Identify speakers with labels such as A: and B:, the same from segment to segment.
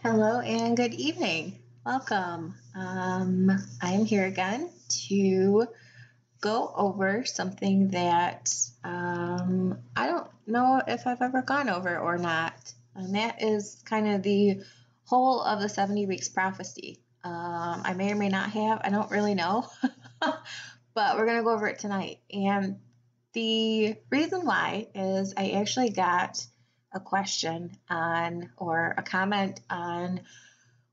A: Hello and good evening. Welcome. I am here again to go over something that I don't know if I've ever gone over or not, and that is kind of the whole of the 70 weeks prophecy. I may or may not have, I don't really know, but we're going to go over it tonight. And the reason why is I actually got a question on or a comment on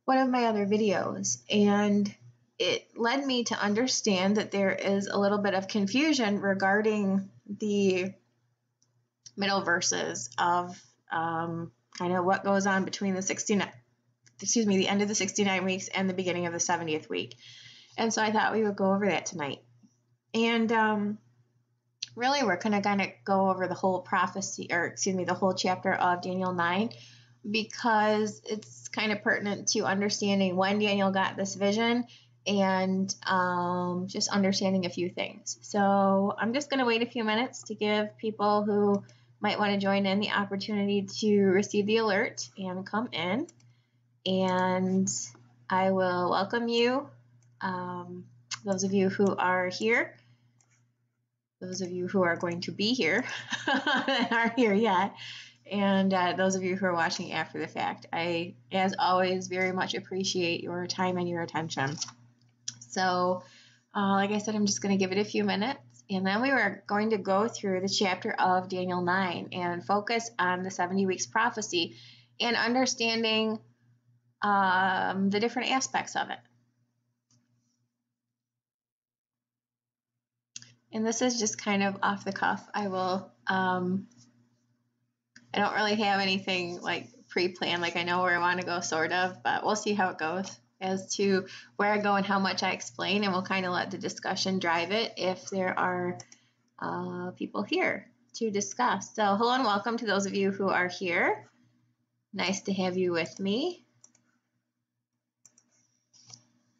A: one of my other videos, and it led me to understand that there is a little bit of confusion regarding the middle verses of kind of what goes on between the end of the 69 weeks and the beginning of the 70th week. And so I thought we would go over that tonight. And really, we're going to kind of go over the whole the whole chapter of Daniel 9, because it's kind of pertinent to understanding when Daniel got this vision and just understanding a few things. So I'm just going to wait a few minutes to give people who might want to join in the opportunity to receive the alert and come in. And I will welcome you, those of you who are here, those of you who are going to be here that aren't here yet, and those of you who are watching after the fact. I, as always, very much appreciate your time and your attention. So, like I said, I'm just going to give it a few minutes, and then we were going to go through the chapter of Daniel 9 and focus on the 70 weeks prophecy and understanding the different aspects of it. And this is just kind of off the cuff. I don't really have anything like pre-planned, like I know where I want to go sort of, but we'll see how it goes as to where I go and how much I explain, and we'll kind of let the discussion drive it if there are people here to discuss. So hello and welcome to those of you who are here. Nice to have you with me.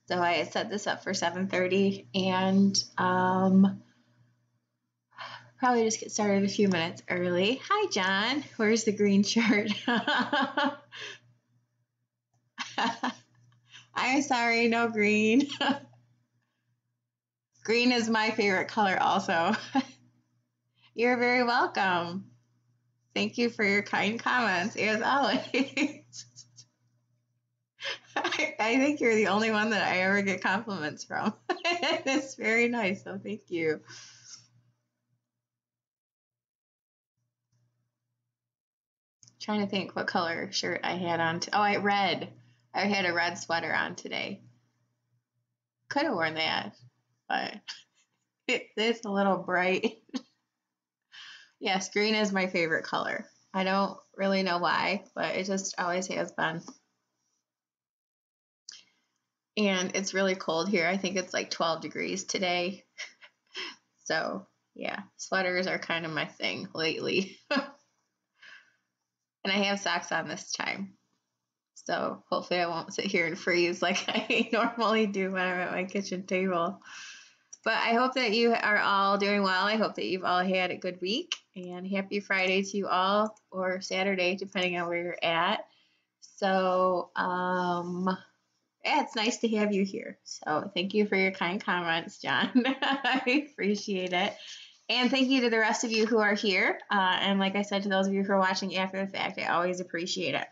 A: So I had set this up for 7:30, and probably just get started a few minutes early. Hi, John. Where's the green shirt? I'm sorry, no green. Green is my favorite color also. You're very welcome. Thank you for your kind comments, as always. I think you're the only one that I ever get compliments from. It's very nice, so thank you. Trying to think what color shirt I had on. Red. I had a red sweater on today. Could have worn that, but it's a little bright. Yes, green is my favorite color. I don't really know why, but it just always has been. And it's really cold here. I think it's like 12 degrees today. So, yeah, sweaters are kind of my thing lately. And I have socks on this time. So hopefully I won't sit here and freeze like I normally do when I'm at my kitchen table. But I hope that you are all doing well. I hope that you've all had a good week, and happy Friday to you all, or Saturday, depending on where you're at. So, yeah, it's nice to have you here. So thank you for your kind comments, John. I appreciate it. And thank you to the rest of you who are here. And like I said, to those of you who are watching after the fact, I always appreciate it.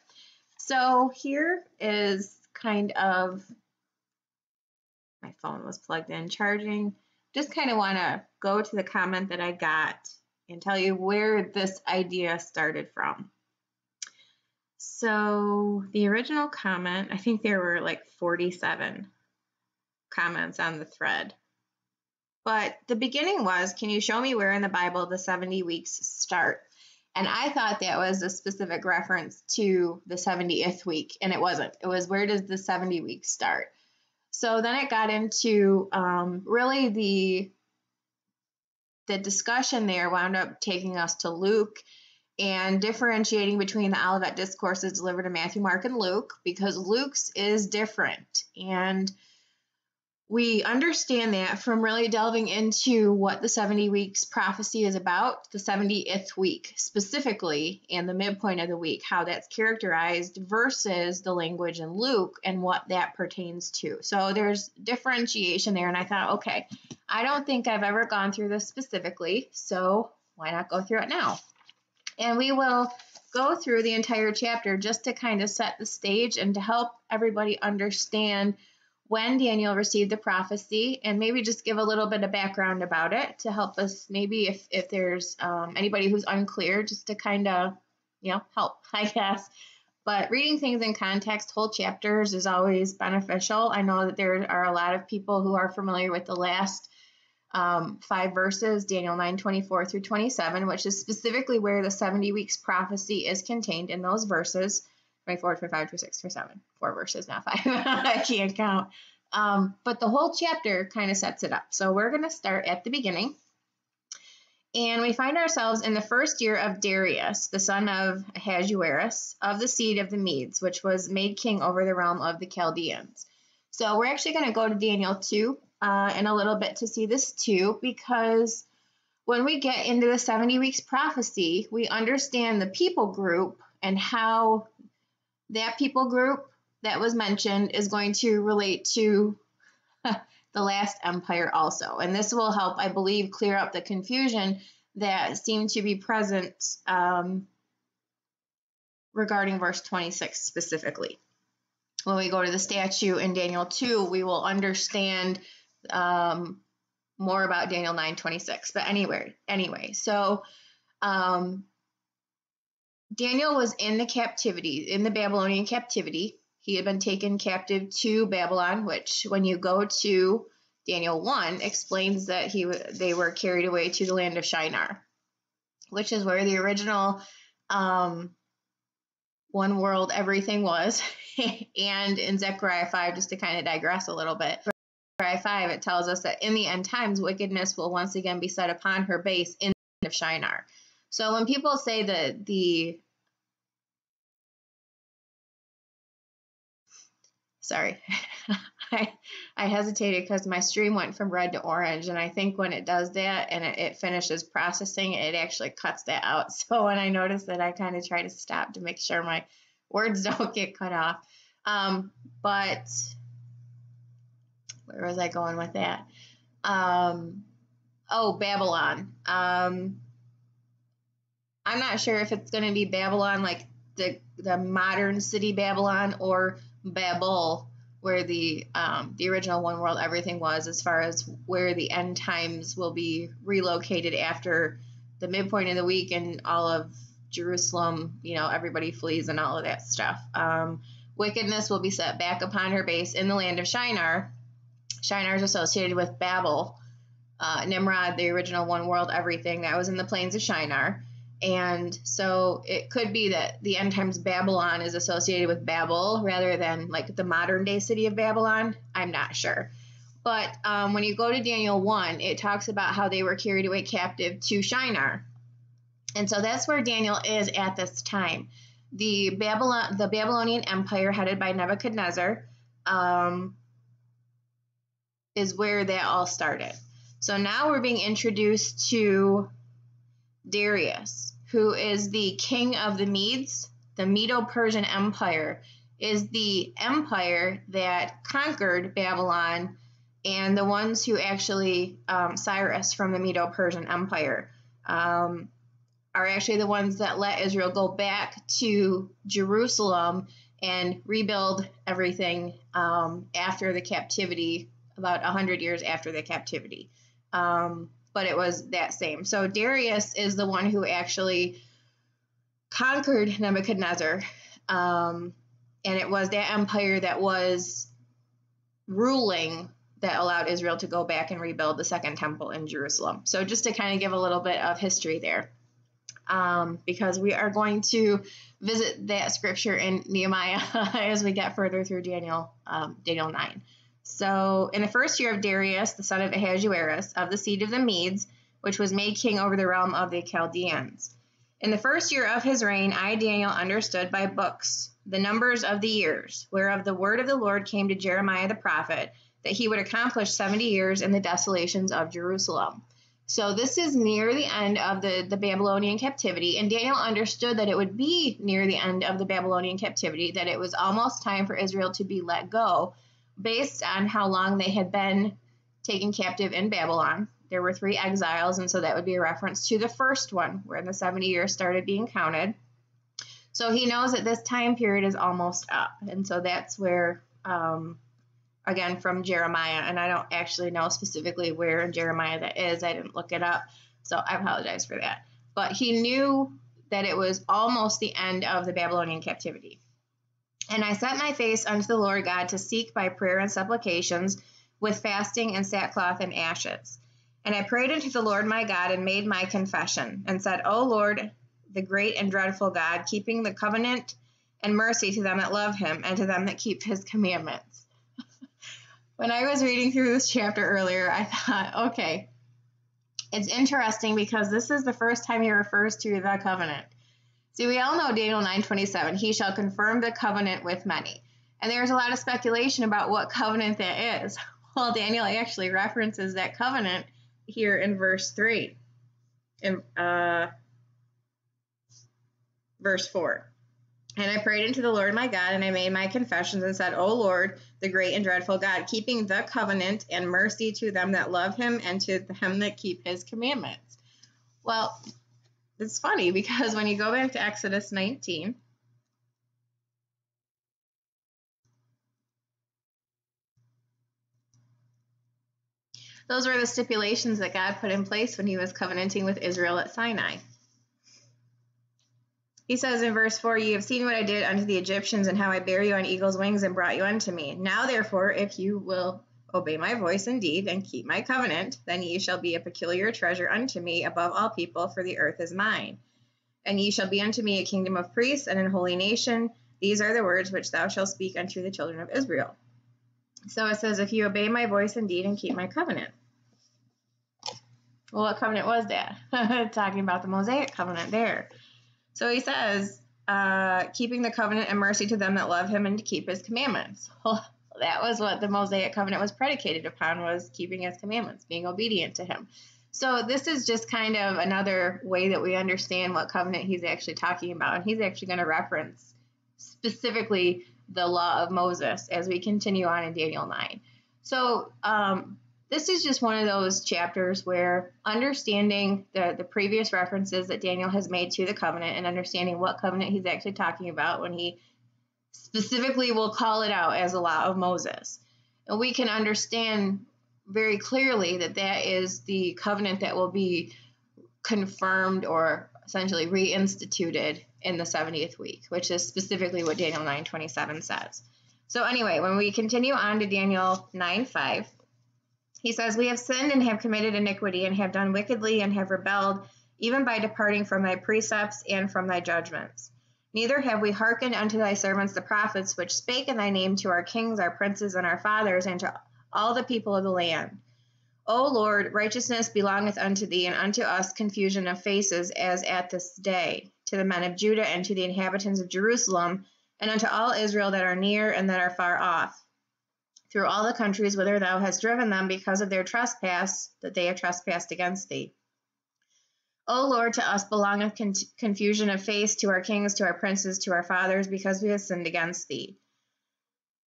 A: So here is kind of, my phone was plugged in charging. Just kind of want to go to the comment that I got and tell you where this idea started from. So the original comment, I think there were like 47 comments on the thread. But the beginning was, can you show me where in the Bible the 70 weeks start? And I thought that was a specific reference to the 70th week, and it wasn't. It was, where does the 70 weeks start? So then it got into really the discussion there wound up taking us to Luke and differentiating between the Olivet Discourses delivered to Matthew, Mark, and Luke, because Luke's is different. And we understand that from really delving into what the 70 weeks prophecy is about, the 70th week specifically, and the midpoint of the week, how that's characterized versus the language in Luke and what that pertains to. So there's differentiation there, and I thought, okay, I don't think I've ever gone through this specifically, so why not go through it now? And we will go through the entire chapter just to kind of set the stage and to help everybody understand when Daniel received the prophecy, and maybe just give a little bit of background about it to help us, maybe if there's anybody who's unclear, just to kind of, help, I guess. But reading things in context, whole chapters, is always beneficial. I know that there are a lot of people who are familiar with the last 5 verses, Daniel 9:24 through 27, which is specifically where the 70 weeks prophecy is contained in those verses. 24, 25, 26, 27, 4 verses, not 5. I can't count. But the whole chapter kind of sets it up. So we're going to start at the beginning. And we find ourselves in the first year of Darius, the son of Ahasuerus, of the seed of the Medes, which was made king over the realm of the Chaldeans. So we're actually going to go to Daniel 2 in a little bit to see this too, because when we get into the 70 weeks prophecy, we understand the people group and how that people group that was mentioned is going to relate to the last empire also. And this will help, I believe, clear up the confusion that seemed to be present regarding verse 26 specifically. When we go to the statue in Daniel 2, we will understand more about Daniel 9:26. But anyway, so Daniel was in the captivity, in the Babylonian captivity. He had been taken captive to Babylon, which when you go to Daniel 1, explains that they were carried away to the land of Shinar, which is where the original one world everything was. And in Zechariah 5, just to kind of digress a little bit, Zechariah 5, it tells us that in the end times, wickedness will once again be set upon her base in the land of Shinar. So when people say that sorry, I hesitated because my stream went from red to orange, and I think when it does that and it finishes processing, it actually cuts that out. So when I notice that, I kind of try to stop to make sure my words don't get cut off. But where was I going with that? Babylon. I'm not sure if it's going to be Babylon, like the modern city Babylon, or Babel, where the original one world everything was, as far as where the end times will be relocated after the midpoint of the week and all of Jerusalem, everybody flees and all of that stuff. Wickedness will be set back upon her base in the land of Shinar. Shinar is associated with Babel. Nimrod, the original one world everything, that was in the plains of Shinar. And so it could be that the end times Babylon is associated with Babel rather than like the modern day city of Babylon. I'm not sure. But when you go to Daniel 1, it talks about how they were carried away captive to Shinar. And so that's where Daniel is at this time. The Babylonian Empire, headed by Nebuchadnezzar, is where that all started. So now we're being introduced to Darius, who is the king of the Medes. The Medo-Persian Empire is the empire that conquered Babylon, and the ones who actually, Cyrus from the Medo-Persian Empire, are actually the ones that let Israel go back to Jerusalem and rebuild everything after the captivity, about 100 years after the captivity. But it was that same. So Darius is the one who actually conquered Nebuchadnezzar. And it was that empire that was ruling that allowed Israel to go back and rebuild the second temple in Jerusalem. So just to kind of give a little bit of history there. Because we are going to visit that scripture in Nehemiah as we get further through Daniel 9. So in the first year of Darius, the son of Ahasuerus, of the seed of the Medes, which was made king over the realm of the Chaldeans. In the first year of his reign, I, Daniel, understood by books the numbers of the years, whereof the word of the Lord came to Jeremiah the prophet, that he would accomplish 70 years in the desolations of Jerusalem. So this is near the end of the Babylonian captivity, and Daniel understood that it would be near the end of the Babylonian captivity, that it was almost time for Israel to be let go based on how long they had been taken captive in Babylon. There were 3 exiles, and so that would be a reference to the first one, where the 70 years started being counted. So he knows that this time period is almost up, and so that's where, again, from Jeremiah, and I don't actually know specifically where in Jeremiah that is. I didn't look it up, so I apologize for that. But he knew that it was almost the end of the Babylonian captivity. And I set my face unto the Lord God to seek by prayer and supplications with fasting and sackcloth and ashes. And I prayed unto the Lord my God and made my confession and said, O Lord, the great and dreadful God, keeping the covenant and mercy to them that love him and to them that keep his commandments. When I was reading through this chapter earlier, I thought, okay, it's interesting because this is the first time he refers to the covenant. See, we all know Daniel 9:27, he shall confirm the covenant with many. And there's a lot of speculation about what covenant that is. Well, Daniel actually references that covenant here in verse 3, in verse 4. And I prayed unto the Lord my God, and I made my confessions and said, O Lord, the great and dreadful God, keeping the covenant and mercy to them that love him and to them that keep his commandments. Well, it's funny because when you go back to Exodus 19, those were the stipulations that God put in place when he was covenanting with Israel at Sinai. He says in verse 4, Ye have seen what I did unto the Egyptians, and how I bare you on eagle's wings and brought you unto me. Now therefore, if you will obey my voice indeed, and keep my covenant, then ye shall be a peculiar treasure unto me above all people, for the earth is mine. And ye shall be unto me a kingdom of priests and an holy nation. These are the words which thou shalt speak unto the children of Israel. So it says, if you obey my voice indeed and keep my covenant. Well, what covenant was that? Talking about the Mosaic covenant there. So he says, keeping the covenant and mercy to them that love him and to keep his commandments. Well, that was what the Mosaic covenant was predicated upon, was keeping his commandments, being obedient to him. So this is just kind of another way that we understand what covenant he's actually talking about. And he's actually going to reference specifically the law of Moses as we continue on in Daniel 9. So this is just one of those chapters where understanding the previous references that Daniel has made to the covenant and understanding what covenant he's actually talking about when he specifically will call it out as the law of Moses. And we can understand very clearly that that is the covenant that will be confirmed or essentially reinstituted in the 70th week, which is specifically what Daniel 9:27 says. So anyway, when we continue on to Daniel 9:5, he says, We have sinned and have committed iniquity and have done wickedly and have rebelled, even by departing from thy precepts and from thy judgments. Neither have we hearkened unto thy servants the prophets, which spake in thy name to our kings, our princes, and our fathers, and to all the people of the land. O Lord, righteousness belongeth unto thee, and unto us confusion of faces, as at this day, to the men of Judah and to the inhabitants of Jerusalem, and unto all Israel that are near and that are far off, through all the countries whither thou hast driven them, because of their trespass, that they have trespassed against thee. O Lord, to us belongeth confusion of face, to our kings, to our princes, to our fathers, because we have sinned against thee.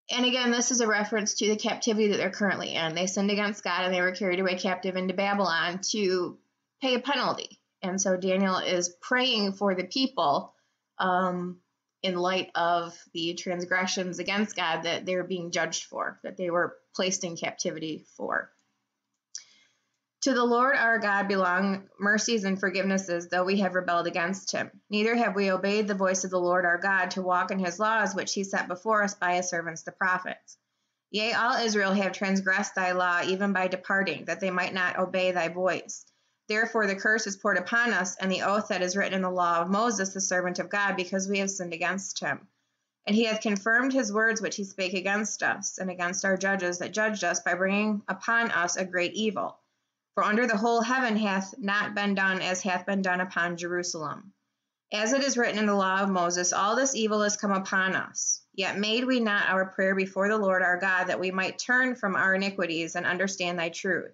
A: And again, this is a reference to the captivity that they're currently in. They sinned against God and they were carried away captive into Babylon to pay a penalty. And so Daniel is praying for the people in light of the transgressions against God that they're being judged for, that they were placed in captivity for. To the Lord our God belong mercies and forgivenesses, though we have rebelled against him. Neither have we obeyed the voice of the Lord our God to walk in his laws, which he set before us by his servants the prophets. Yea, all Israel have transgressed thy law, even by departing, that they might not obey thy voice. Therefore the curse is poured upon us, and the oath that is written in the law of Moses, the servant of God, because we have sinned against him. And he hath confirmed his words which he spake against us, and against our judges that judged us, by bringing upon us a great evil. For under the whole heaven hath not been done as hath been done upon Jerusalem.
B: As it is written in the law of Moses, all this evil has come upon us. Yet made we not our prayer before the Lord our God, that we might turn from our iniquities and understand thy truth.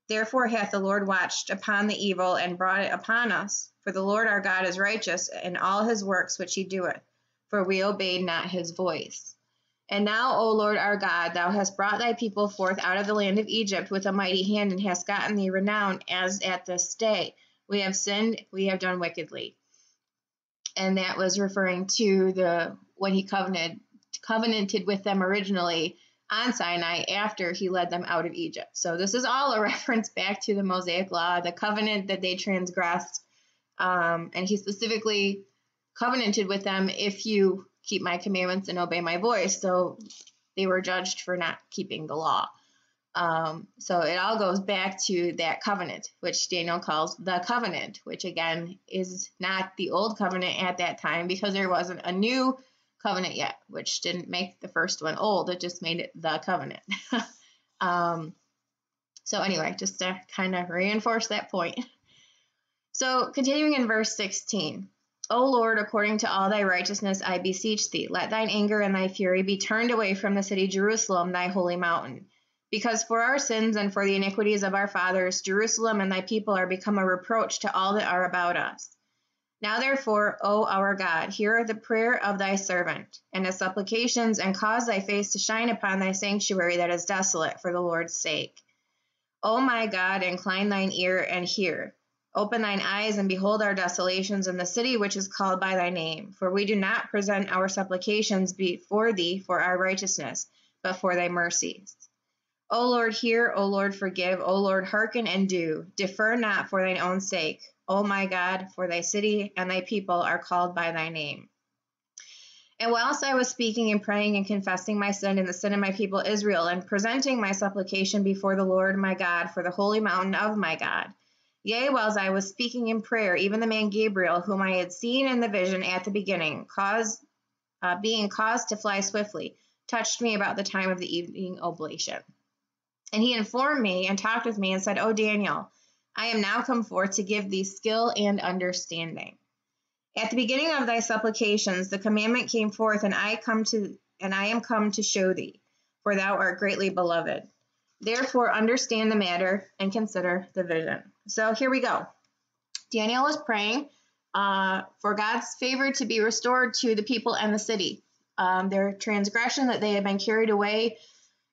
B: Therefore hath the Lord watched upon the evil and brought it upon us. For the Lord our God is righteous in all his works which he doeth, for we obeyed not his voice. And now, O Lord our God, thou hast brought thy people forth out of the land of Egypt with a mighty hand, and hast gotten thee renown as at this day. We have sinned, we have done wickedly. And that was referring to when he covenanted with them originally on Sinai after he led them out of Egypt. So this is all a reference back to the Mosaic law, the covenant that they transgressed. And he specifically covenanted with them, if you keep my commandments and obey my voice. So they were judged for not keeping the law. So it all goes back to that covenant, which Daniel calls the covenant, which again is not the old covenant at that time, because there wasn't a new covenant yet, which didn't make the first one old. It just made it the covenant. So anyway, just to kind of reinforce that point. So continuing in verse 16. O Lord, according to all thy righteousness, I beseech thee, let thine anger and thy fury be turned away from the city Jerusalem, thy holy mountain. Because for our sins and for the iniquities of our fathers, Jerusalem and thy people are become a reproach to all that are about us. Now therefore, O our God, hear the prayer of thy servant, and his supplications, and cause thy face to shine upon thy sanctuary that is desolate for the Lord's sake. O my God, incline thine ear and hear. Open thine eyes and behold our desolations in the city which is called by thy name. For we do not present our supplications before thee for our righteousness, but for thy mercies. O Lord, hear, O Lord, forgive, O Lord, hearken and do. Defer not for thine own sake. O my God, for thy city and thy people are called by thy name. And whilst I was speaking and praying and confessing my sin and the sin of my people Israel, and presenting my supplication before the Lord my God for the holy mountain of my God, yea, whilst I was speaking in prayer, even the man Gabriel, whom I had seen in the vision at the beginning, being caused to fly swiftly, touched me about the time of the evening oblation. And he informed me and talked with me and said, O Daniel, I am now come forth to give thee skill and understanding. At the beginning of thy supplications, the commandment came forth, and I am come to show thee, for thou art greatly beloved. Therefore, understand the matter and consider the vision. So here we go. Daniel was praying for God's favor to be restored to the people and the city. Their transgression that they had been carried away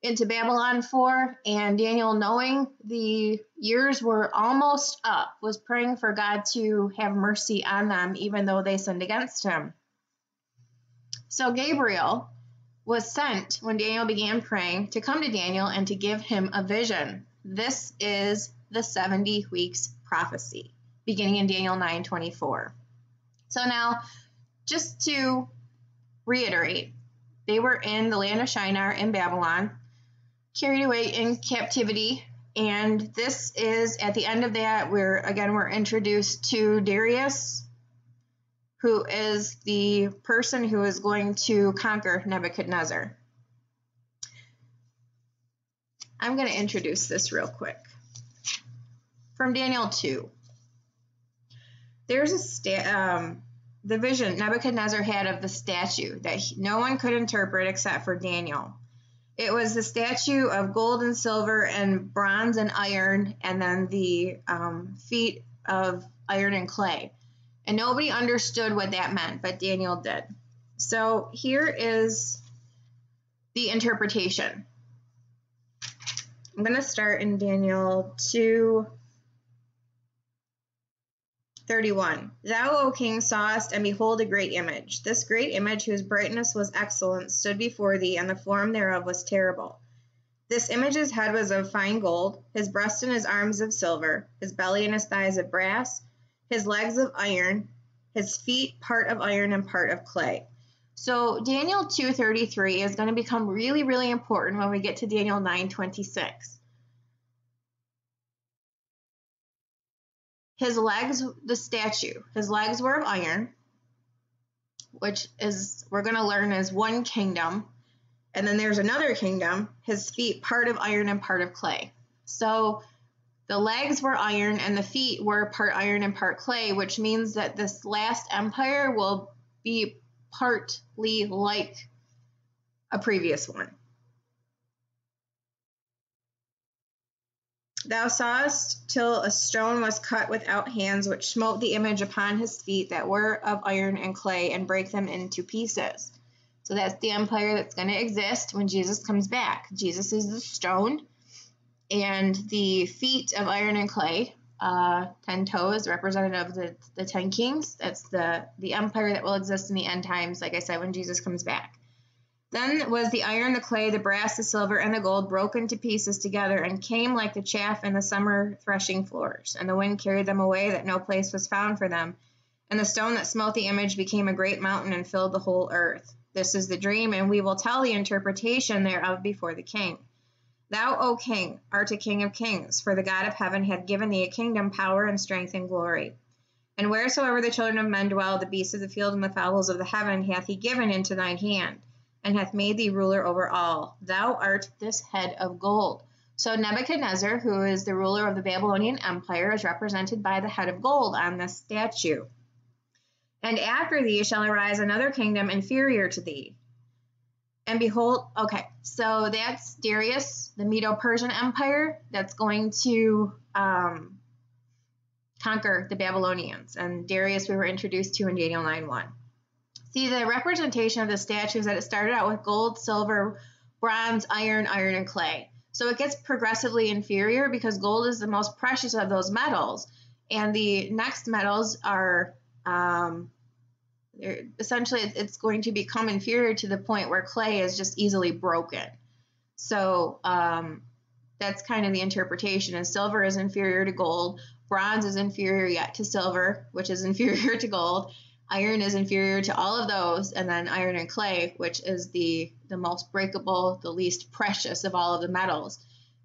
B: into Babylon for, and Daniel, knowing the years were almost up, was praying for God to have mercy on them, even though they sinned against him. So Gabriel was sent when Daniel began praying to come to Daniel and to give him a vision. This is the 70 weeks prophecy, beginning in Daniel 9:24. So now, just to reiterate, they were in the land of Shinar in Babylon, carried away in captivity, and this is at the end of that where again we're introduced to Darius, who is the person who is going to conquer Nebuchadnezzar. I'm going to introduce this real quick. From Daniel 2. There's the vision Nebuchadnezzar had of the statue that no one could interpret except for Daniel. It was the statue of gold and silver and bronze and iron, and then the feet of iron and clay. And nobody understood what that meant, but Daniel did. So here is the interpretation. I'm going to start in Daniel 2:31. Thou, O king, sawest, and behold, a great image. This great image, whose brightness was excellent, stood before thee, and the form thereof was terrible. This image's head was of fine gold, his breast and his arms of silver, his belly and his thighs of brass, his legs of iron, his feet part of iron and part of clay. So Daniel 2:33 is going to become really, really important when we get to Daniel 9:26. His legs, the statue, his legs were of iron, which is, we're going to learn, is one kingdom. And then there's another kingdom, his feet part of iron and part of clay. So The legs were iron and the feet were part iron and part clay, which means that this last empire will be partly like a previous one. Thou sawest till a stone was cut without hands, which smote the image upon his feet that were of iron and clay, and brake them into pieces. So that's the empire that's going to exist when Jesus comes back. Jesus is the stone, and the feet of iron and clay, 10 toes, representative of the 10 kings. That's the empire that will exist in the end times, like I said, when Jesus comes back. Then was the iron, the clay, the brass, the silver, and the gold broken to pieces together, and came like the chaff in the summer threshing floors. And the wind carried them away, that no place was found for them. And the stone that smote the image became a great mountain and filled the whole earth. This is the dream, and we will tell the interpretation thereof before the king. Thou, O king, art a king of kings, for the God of heaven hath given thee a kingdom, power, and strength, and glory. And wheresoever the children of men dwell, the beasts of the field and the fowls of the heaven hath he given into thine hand, and hath made thee ruler over all. Thou art this head of gold. So Nebuchadnezzar, who is the ruler of the Babylonian Empire, is represented by the head of gold on this statue. And after thee shall arise another kingdom inferior to thee. And behold, okay, so that's Darius, the Medo-Persian Empire, that's going to conquer the Babylonians. And Darius we were introduced to in Daniel 9:1. See, the representation of the statue is that it started out with gold, silver, bronze, iron, and clay. So it gets progressively inferior because gold is the most precious of those metals. And the next metals are, essentially, it's going to become inferior to the point where clay is just easily broken. So that's kind of the interpretation. And silver is inferior to gold. Bronze is inferior yet to silver, which is inferior to gold. Iron is inferior to all of those, and then iron and clay, which is the most breakable, the least precious of all of the metals,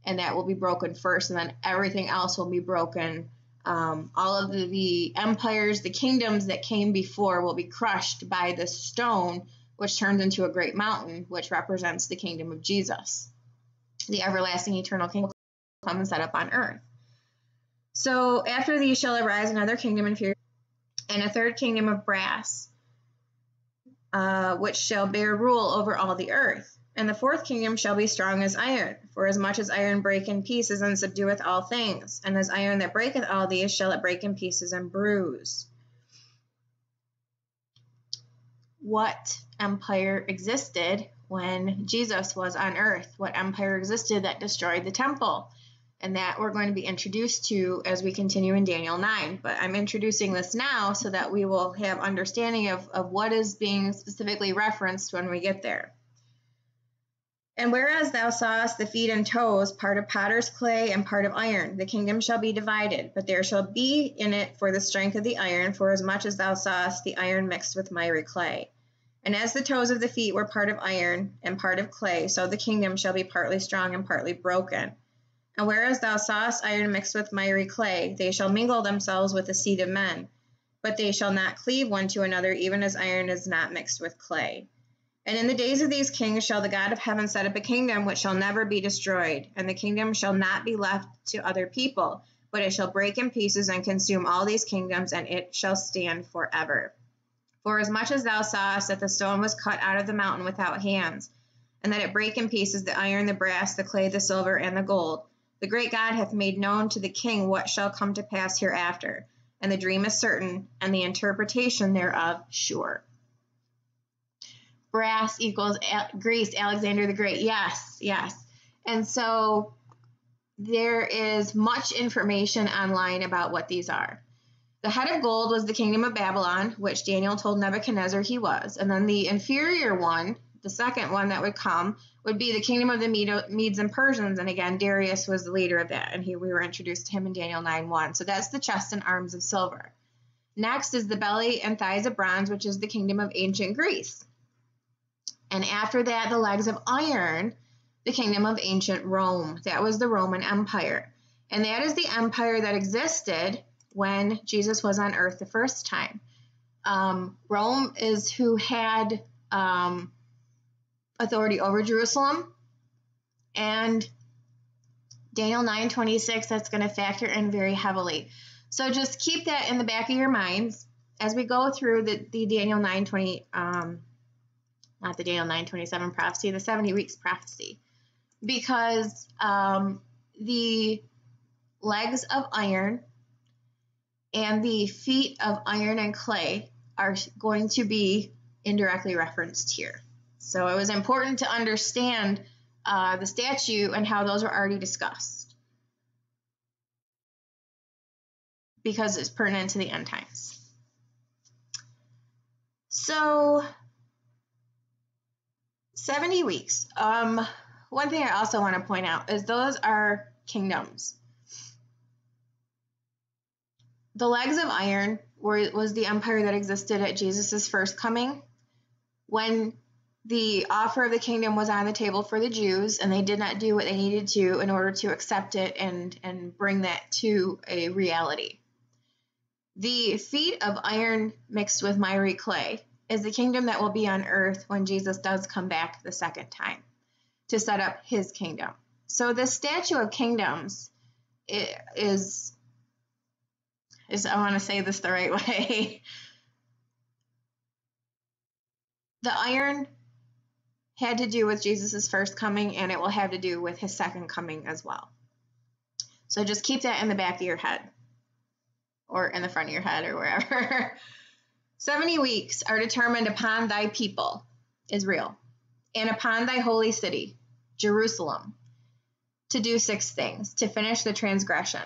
B: and that will be broken first, and then everything else will be broken. All of the empires, the kingdoms that came before will be crushed by this stone, which turns into a great mountain, which represents the kingdom of Jesus. The everlasting eternal kingdom will come and set up on earth. So after these shall arise another kingdom inferior, and a third kingdom of brass, which shall bear rule over all the earth. And the fourth kingdom shall be strong as iron, for as much as iron break in pieces and subdueth all things, and as iron that breaketh all these shall it break in pieces and bruise. What empire existed when Jesus was on earth? What empire existed that destroyed the temple? And that we're going to be introduced to as we continue in Daniel 9. But I'm introducing this now so that we will have understanding of what is being specifically referenced when we get there. And whereas thou sawest the feet and toes, part of potter's clay and part of iron, the kingdom shall be divided, but there shall be in it for the strength of the iron, for as much as thou sawest the iron mixed with miry clay. And as the toes of the feet were part of iron and part of clay, so the kingdom shall be partly strong and partly broken. And whereas thou sawest iron mixed with miry clay, they shall mingle themselves with the seed of men, but they shall not cleave one to another, even as iron is not mixed with clay. And in the days of these kings shall the God of heaven set up a kingdom which shall never be destroyed, and the kingdom shall not be left to other people, but it shall break in pieces and consume all these kingdoms, and it shall stand forever. For as much as thou sawest that the stone was cut out of the mountain without hands, and that it brake in pieces the iron, the brass, the clay, the silver, and the gold, the great God hath made known to the king what shall come to pass hereafter, and the dream is certain, and the interpretation thereof sure. Brass equals Greece, Alexander the Great. Yes, yes. And so there is much information online about what these are. The head of gold was the kingdom of Babylon, which Daniel told Nebuchadnezzar he was. And then the inferior one, the second one that would come, would be the kingdom of the Medes and Persians. And again, Darius was the leader of that. And we were introduced to him in Daniel 9:1. So that's the chest and arms of silver. Next is the belly and thighs of bronze, which is the kingdom of ancient Greece. And after that, the legs of iron, the kingdom of ancient Rome. That was the Roman Empire. And that is the empire that existed when Jesus was on earth the first time. Rome is who had authority over Jerusalem, and Daniel 9:26, that's going to factor in very heavily. So just keep that in the back of your minds as we go through the Daniel 9:20, not the Daniel 9:27 prophecy, the 70 weeks prophecy, because the legs of iron and the feet of iron and clay are going to be indirectly referenced here. So it was important to understand the statute and how those were already discussed, because it's pertinent to the end times. So 70 weeks. One thing I also want to point out is those are kingdoms. The legs of iron was the empire that existed at Jesus' first coming, when the offer of the kingdom was on the table for the Jews, and they did not do what they needed to in order to accept it and bring that to a reality. The feet of iron mixed with miry clay is the kingdom that will be on earth when Jesus does come back the second time to set up his kingdom. So this statue of kingdoms is I want to say this the right way. The iron had to do with Jesus' first coming, and it will have to do with his second coming as well. So just keep that in the back of your head, or in the front of your head, or wherever. 70 weeks are determined upon thy people, Israel, and upon thy holy city, Jerusalem, to do 6 things: to finish the transgression,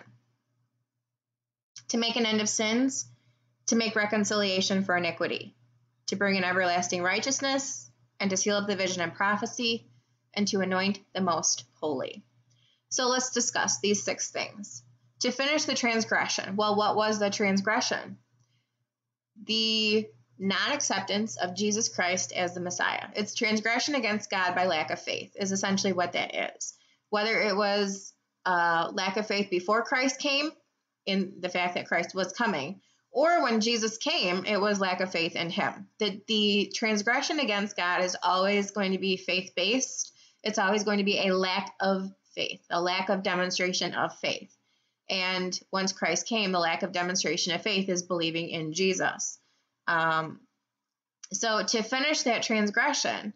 B: to make an end of sins, to make reconciliation for iniquity, to bring in everlasting righteousness, and to seal up the vision and prophecy, and to anoint the most holy. So let's discuss these 6 things. To finish the transgression. Well, what was the transgression? The non-acceptance of Jesus Christ as the Messiah. It's transgression against God by lack of faith is essentially what that is. Whether it was lack of faith before Christ came, in the fact that Christ was coming, or when Jesus came, it was lack of faith in him. The transgression against God is always going to be faith-based. It's always going to be a lack of faith, a lack of demonstration of faith. And once Christ came, the lack of demonstration of faith is believing in Jesus. So to finish that transgression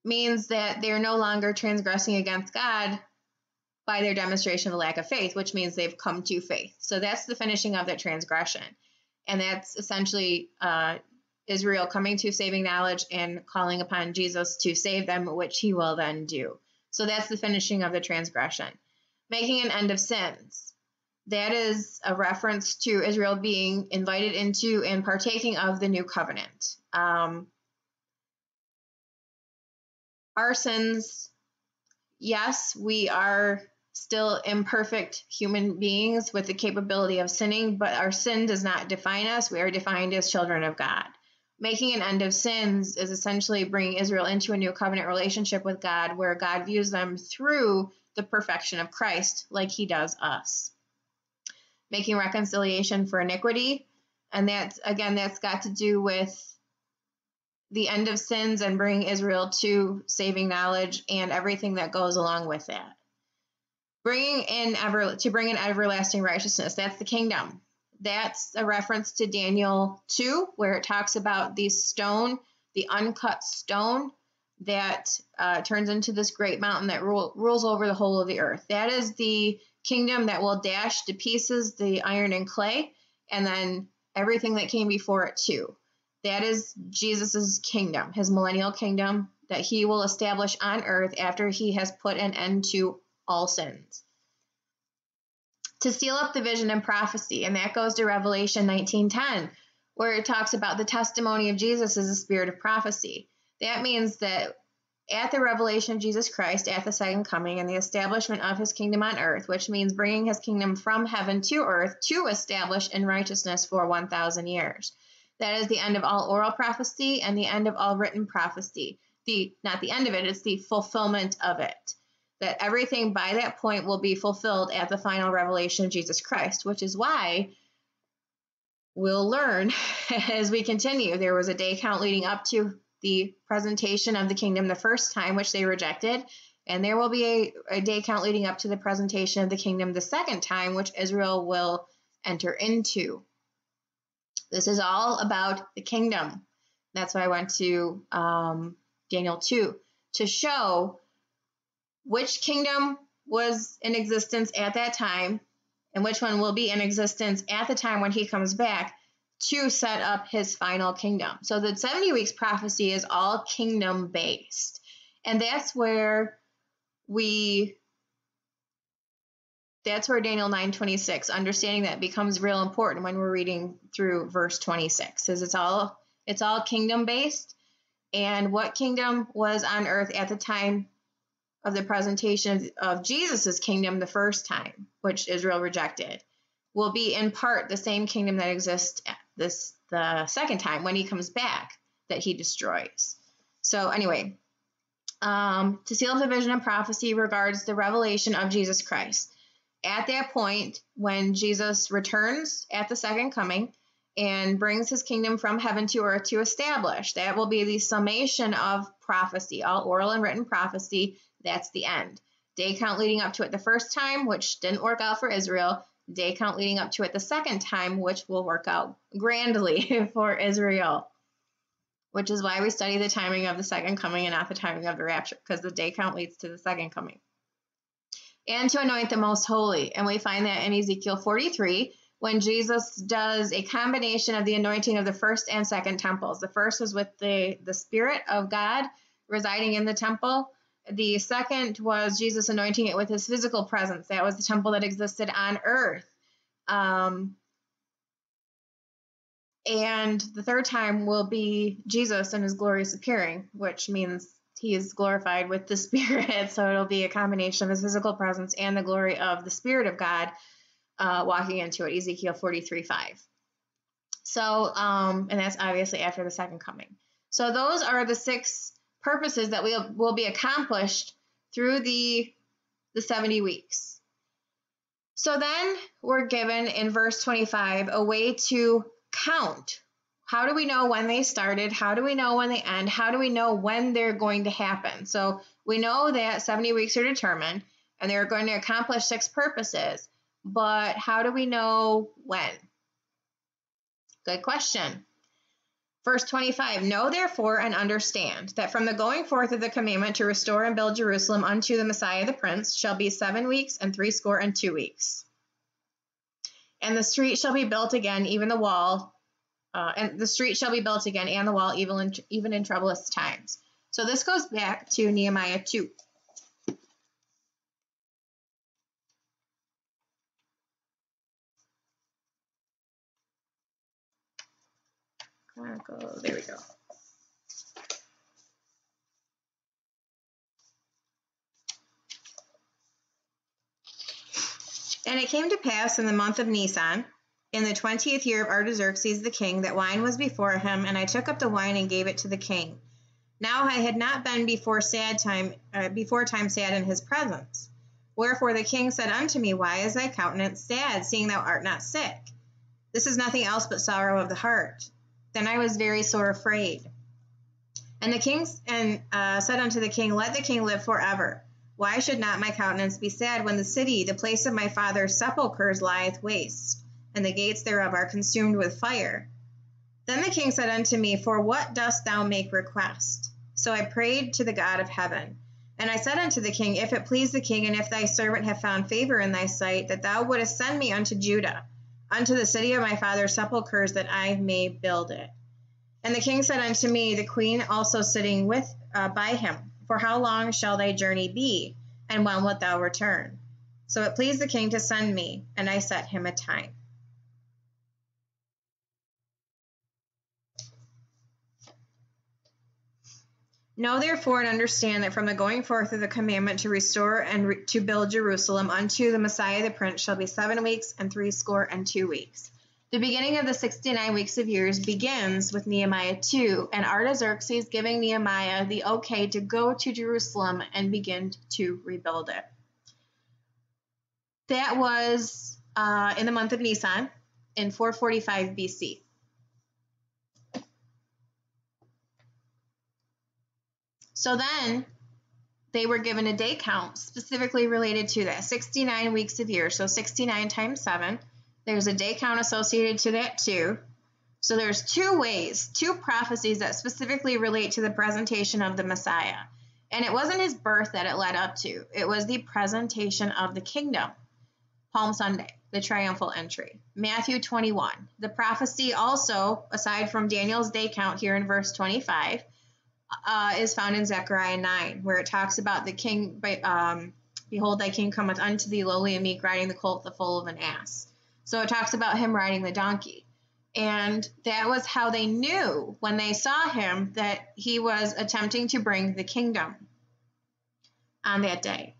B: means that they're no longer transgressing against God by their demonstration of lack of faith, which means they've come to faith. So that's the finishing of that transgression. And that's essentially Israel coming to saving knowledge and calling upon Jesus to save them, which he will then do. So that's the finishing of the transgression. Making an end of sins. That is a reference to Israel being invited into and partaking of the new covenant. Our sins, yes, we are still imperfect human beings with the capability of sinning, but our sin does not define us. We are defined as children of God. Making an end of sins is essentially bringing Israel into a new covenant relationship with God, where God views them through the perfection of Christ, like he does us. Making reconciliation for iniquity, and that's got to do with the end of sins and bringing Israel to saving knowledge and everything that goes along with that. Bring in everlasting righteousness. That's the kingdom. That's a reference to Daniel 2, where it talks about the stone, the uncut stone that turns into this great mountain that rules over the whole of the earth. That is the kingdom that will dash to pieces the iron and clay, and then everything that came before it too. That is Jesus's kingdom, his millennial kingdom that he will establish on earth after he has put an end to all sins. To seal up the vision and prophecy, and that goes to Revelation 19:10, where it talks about the testimony of Jesus as the spirit of prophecy. That means that at the revelation of Jesus Christ, at the second coming, and the establishment of his kingdom on earth, which means bringing his kingdom from heaven to earth to establish in righteousness for 1,000 years. That is the end of all oral prophecy and the end of all written prophecy. Not the end of it, it's the fulfillment of it. That everything by that point will be fulfilled at the final revelation of Jesus Christ, which is why we'll learn as we continue. There was a day count leading up to the presentation of the kingdom the first time, which they rejected, And there will be a day count leading up to the presentation of the kingdom the second time, which Israel will enter into. This is all about the kingdom. That's why I went to Daniel 2, to show which kingdom was in existence at that time and which one will be in existence at the time when he comes back to set up his final kingdom. So the 70 weeks prophecy is all kingdom based. And that's where Daniel 9:26, understanding that becomes real important when we're reading through verse 26, because it's all kingdom based. And what kingdom was on earth at the time of the presentation of Jesus's kingdom the first time, which Israel rejected, will be in part the same kingdom that exists the second time when he comes back that he destroys. So anyway, to seal up the vision of prophecy regards the revelation of Jesus Christ. At that point, when Jesus returns at the second coming and brings his kingdom from heaven to earth to establish, that will be the summation of prophecy, all oral and written prophecy. That's the end. Day count leading up to it the first time, which didn't work out for Israel. Day count leading up to it the second time, which will work out grandly for Israel. Which is why we study the timing of the second coming and not the timing of the rapture, because the day count leads to the second coming. And to anoint the most holy. And we find that in Ezekiel 43, when Jesus does a combination of the anointing of the first and second temples. The first was with the Spirit of God residing in the temple. The second was Jesus anointing it with his physical presence. That was the temple that existed on earth. And the third time will be Jesus and his glorious appearing, which means he is glorified with the Spirit. So it'll be a combination of his physical presence and the glory of the Spirit of God walking into it, Ezekiel 43:5. So, and that's obviously after the second coming. So those are the 6 purposes that will be accomplished through the 70 weeks. So then we're given in verse 25 a way to count. How do we know when they started? How do we know when they end? How do we know when they're going to happen? So we know that 70 weeks are determined and they're going to accomplish 6 purposes, but how do we know when? Good question. Verse 25, know therefore and understand that from the going forth of the commandment to restore and build Jerusalem unto the Messiah the Prince shall be 7 weeks and 62 weeks. And the street shall be built again, even the wall, and the street shall be built again, and the wall, even in troublous times. So this goes back to Nehemiah 2. There we go. And it came to pass in the month of Nisan, in the 20th year of Artaxerxes the king, that wine was before him, and I took up the wine and gave it to the king. Now I had not been before time sad in his presence. Wherefore the king said unto me, Why is thy countenance sad, seeing thou art not sick? This is nothing else but sorrow of the heart. Then I was very sore afraid. And the king said unto the king, Let the king live forever. Why should not my countenance be sad when the city, the place of my father's sepulchres, lieth waste, and the gates thereof are consumed with fire? Then the king said unto me, For what dost thou make request? So I prayed to the God of heaven. And I said unto the king, If it please the king, and if thy servant have found favor in thy sight, that thou wouldest send me unto Judah, unto the city of my father's sepulchres, that I may build it. And the king said unto me, the queen also sitting by him, For how long shall thy journey be, and when wilt thou return? So it pleased the king to send me, and I set him a time. Know therefore and understand that from the going forth of the commandment to restore and to build Jerusalem unto the Messiah the Prince shall be 7 weeks and 62 weeks. The beginning of the 69 weeks of years begins with Nehemiah 2, and Artaxerxes giving Nehemiah the okay to go to Jerusalem and begin to rebuild it. That was in the month of Nisan in 445 BC. So then they were given a day count specifically related to that, 69 weeks of year. So 69 times 7. There's a day count associated to that too. So there's two prophecies that specifically relate to the presentation of the Messiah. And it wasn't his birth that it led up to. It was the presentation of the kingdom. Palm Sunday, the triumphal entry. Matthew 21. The prophecy also, aside from Daniel's day count here in verse 25, is found in Zechariah 9, where it talks about the king, behold, thy king cometh unto thee, lowly and meek, riding the colt, the foal of an ass. So it talks about him riding the donkey. And that was how they knew when they saw him that he was attempting to bring the kingdom on that day.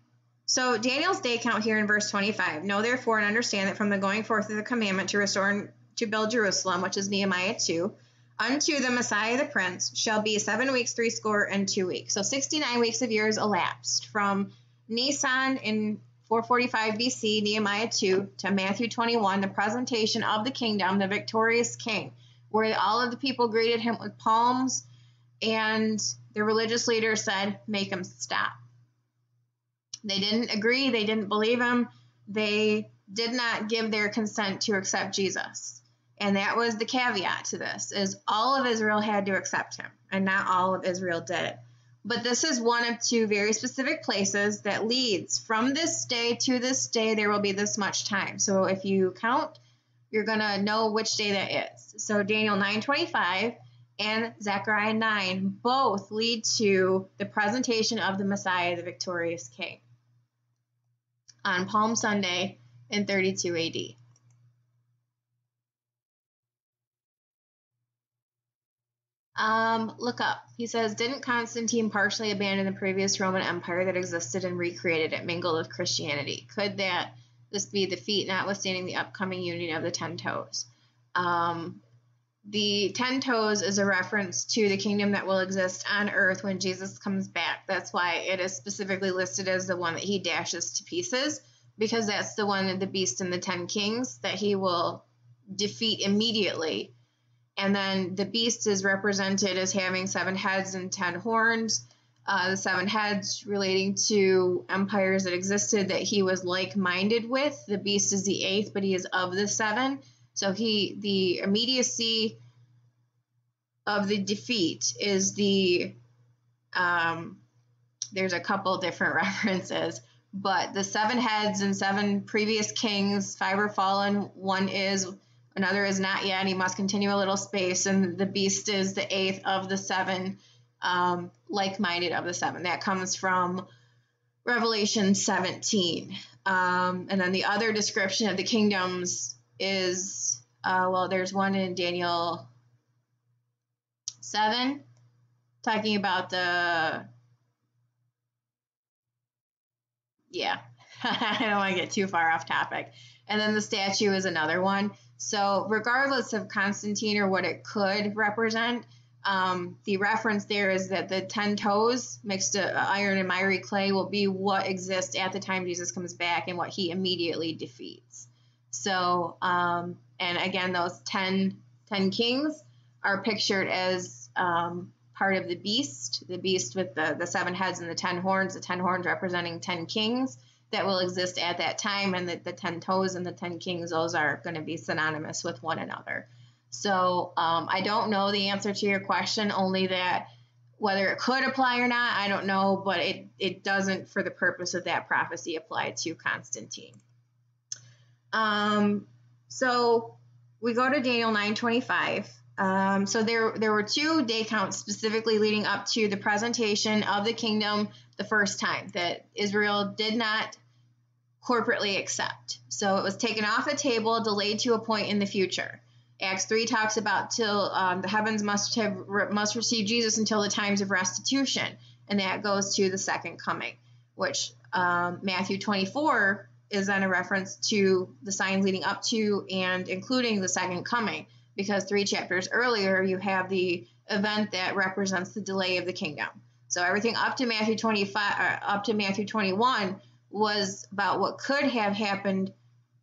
B: So Daniel's day count here in verse 25. Know therefore and understand that from the going forth of the commandment to restore and to build Jerusalem, which is Nehemiah 2, unto the Messiah the Prince shall be 7 weeks, 62 weeks. So 69 weeks of years elapsed from Nisan in 445 BC, Nehemiah 2, to Matthew 21, the presentation of the kingdom, the victorious king, where all of the people greeted him with palms, and the religious leaders said, make him stop. They didn't agree. They didn't believe him. They did not give their consent to accept Jesus. And that was the caveat to this, is all of Israel had to accept him, and not all of Israel did. But this is one of two very specific places that leads from this day to this day, there will be this much time. So if you count, you're going to know which day that is. So Daniel 9:25 and Zechariah 9 both lead to the presentation of the Messiah, the victorious king, on Palm Sunday in 32 AD. Look up. He says, didn't Constantine partially abandon the previous Roman Empire that existed and recreated it, mingled with Christianity? Could this be the feat, notwithstanding the upcoming union of the 10 toes? The 10 toes is a reference to the kingdom that will exist on earth when Jesus comes back. That's why it is specifically listed as the one that he dashes to pieces, because that's the one, the beast and the 10 kings, that he will defeat immediately. And then the beast is represented as having 7 heads and 10 horns. The 7 heads relating to empires that existed that he was like-minded with. The beast is the 8th, but he is of the 7. So the immediacy of the defeat is there's a couple different references, but the 7 heads and 7 previous kings, 5 are fallen, 1 is, another is not yet, he must continue a little space, and the beast is the 8th of the 7, like-minded of the 7. That comes from Revelation 17. And then the other description of the kingdoms is, there's one in Daniel 7, talking about I don't want to get too far off topic. And then the statue is another one. So regardless of Constantine or what it could represent, the reference there is that the 10 toes mixed iron and miry clay will be what exists at the time Jesus comes back and what he immediately defeats. So, and again, those 10 kings are pictured as part of the beast with the 7 heads and the 10 horns representing 10 kings that will exist at that time, and the 10 toes and the 10 kings, those are going to be synonymous with one another. So I don't know the answer to your question, only that whether it could apply or not, I don't know, but it doesn't, for the purpose of that prophecy, apply to Constantine. So we go to Daniel 9:25. So there were 2 day counts specifically leading up to the presentation of the kingdom the first time that Israel did not corporately accept. So it was taken off the table, delayed to a point in the future. Acts 3 talks about till the heavens must receive Jesus until the times of restitution, and that goes to the second coming, which Matthew 24 is then a reference to the signs leading up to and including the second coming, because 3 chapters earlier you have the event that represents the delay of the kingdom. So everything up to Matthew 25, up to Matthew 21 was about what could have happened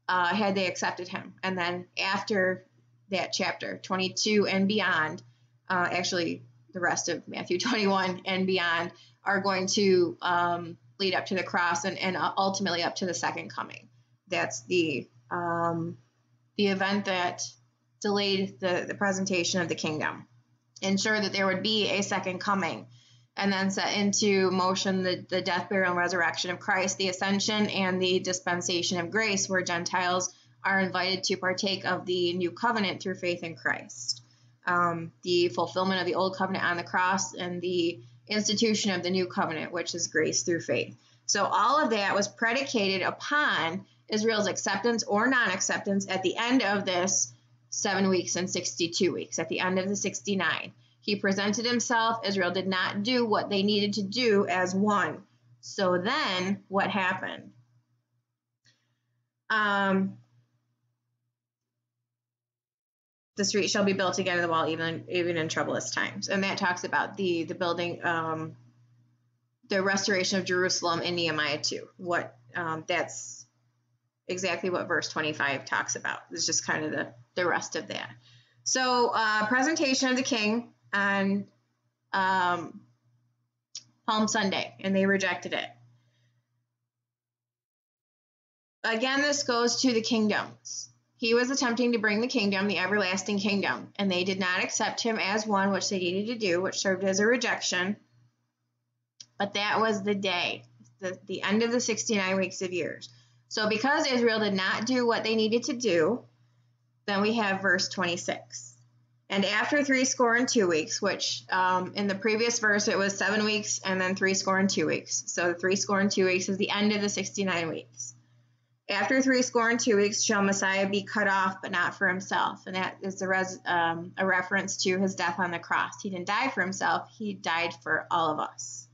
B: had they accepted him. And then after that chapter, 22 and beyond, actually the rest of Matthew 21 and beyond, are going to lead up to the cross and ultimately up to the second coming. That's the event that delayed the presentation of the kingdom, ensured that there would be a second coming, and then set into motion the death, burial, and resurrection of Christ, the ascension, and the dispensation of grace, where Gentiles are invited to partake of the new covenant through faith in Christ. The fulfillment of the old covenant on the cross and the institution of the new covenant, which is grace through faith. So all of that was predicated upon Israel's acceptance or non-acceptance at the end of this 7 weeks and 62 weeks, at the end of the 69. He presented himself. Israel did not do what they needed to do as one. So then what happened? The street shall be built again in the wall, even in troublous times. And that talks about the building, the restoration of Jerusalem in Nehemiah 2. That's exactly what verse 25 talks about. It's just kind of the rest of that. So presentation of the king on Palm Sunday, and they rejected it. Again, this goes to the kingdoms. He was attempting to bring the kingdom, the everlasting kingdom, and they did not accept him as one, which they needed to do, which served as a rejection. But that was the day, the end of the 69 weeks of years. So because Israel did not do what they needed to do, then we have verse 26. And after 62 weeks, which in the previous verse it was 7 weeks and then 62 weeks. So 62 weeks is the end of the 69 weeks. After 62 weeks shall Messiah be cut off, but not for himself. And that is a reference to his death on the cross. He didn't die for himself. He died for all of us.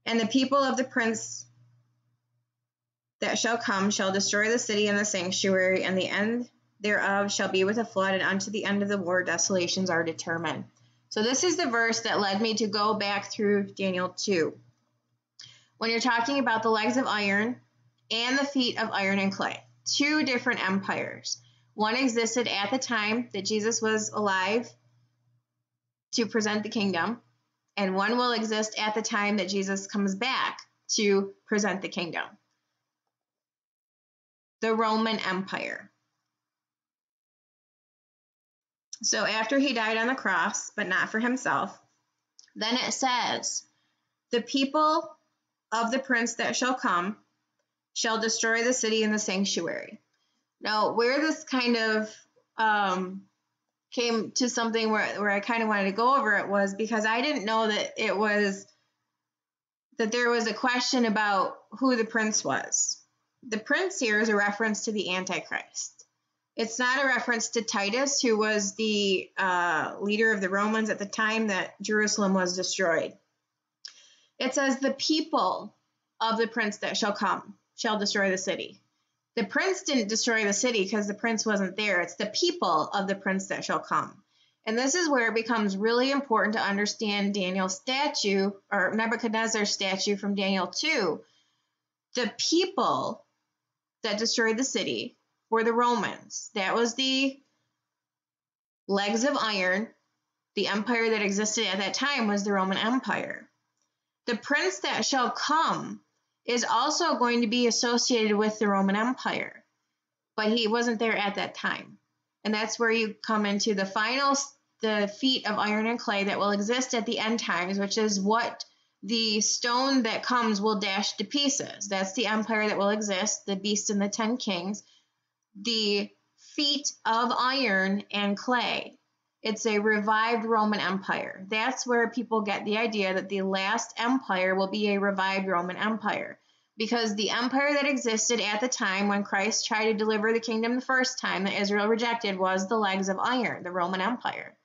B: And the people of the prince that shall come shall destroy the city and the sanctuary, and the end thereof shall be with a flood, and unto the end of the war desolations are determined. So this is the verse that led me to go back through Daniel 2. When you're talking about the legs of iron and the feet of iron and clay, two different empires. One existed at the time that Jesus was alive to present the kingdom, and one will exist at the time that Jesus comes back to present the kingdom. The Roman Empire. So after he died on the cross, but not for himself, then it says, the people of the prince that shall come shall destroy the city and the sanctuary. Now, where this kind of came to something where I kind of wanted to go over it was because I didn't know that there was a question about who the prince was. The prince here is a reference to the Antichrist. It's not a reference to Titus, who was the leader of the Romans at the time that Jerusalem was destroyed. It says, the people of the prince that shall come shall destroy the city. The prince didn't destroy the city because the prince wasn't there. It's the people of the prince that shall come. And this is where it becomes really important to understand Daniel's statue, or Nebuchadnezzar's statue from Daniel 2. The people that destroyed the city were the Romans. That was the legs of iron. The empire that existed at that time was the Roman Empire. The prince that shall come is also going to be associated with the Roman Empire, but he wasn't there at that time. And that's where you come into the feet of iron and clay that will exist at the end times, which is what the stone that comes will dash to pieces. That's the empire that will exist, the beast and the 10 kings. The feet of iron and clay. It's a revived Roman Empire. That's where people get the idea that the last empire will be a revived Roman Empire. Because the empire that existed at the time when Christ tried to deliver the kingdom the first time that Israel rejected was the legs of iron, the Roman Empire.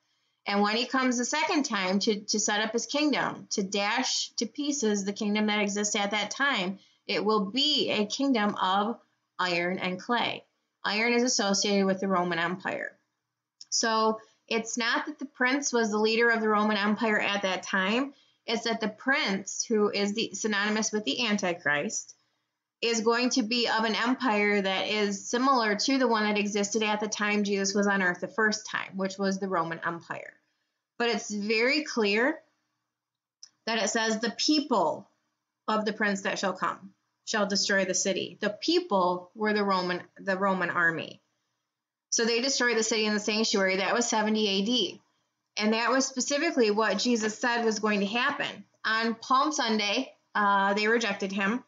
B: And when he comes the second time to set up his kingdom, to dash to pieces the kingdom that exists at that time, it will be a kingdom of iron and clay. Iron is associated with the Roman Empire. So it's not that the prince was the leader of the Roman Empire at that time. It's that the prince, who is synonymous with the Antichrist, is going to be of an empire that is similar to the one that existed at the time Jesus was on earth the first time, which was the Roman Empire. But it's very clear that it says the people of the prince that shall come shall destroy the city. The people were the Roman army. So they destroyed the city and the sanctuary. That was 70 AD. And that was specifically what Jesus said was going to happen. On Palm Sunday, they rejected him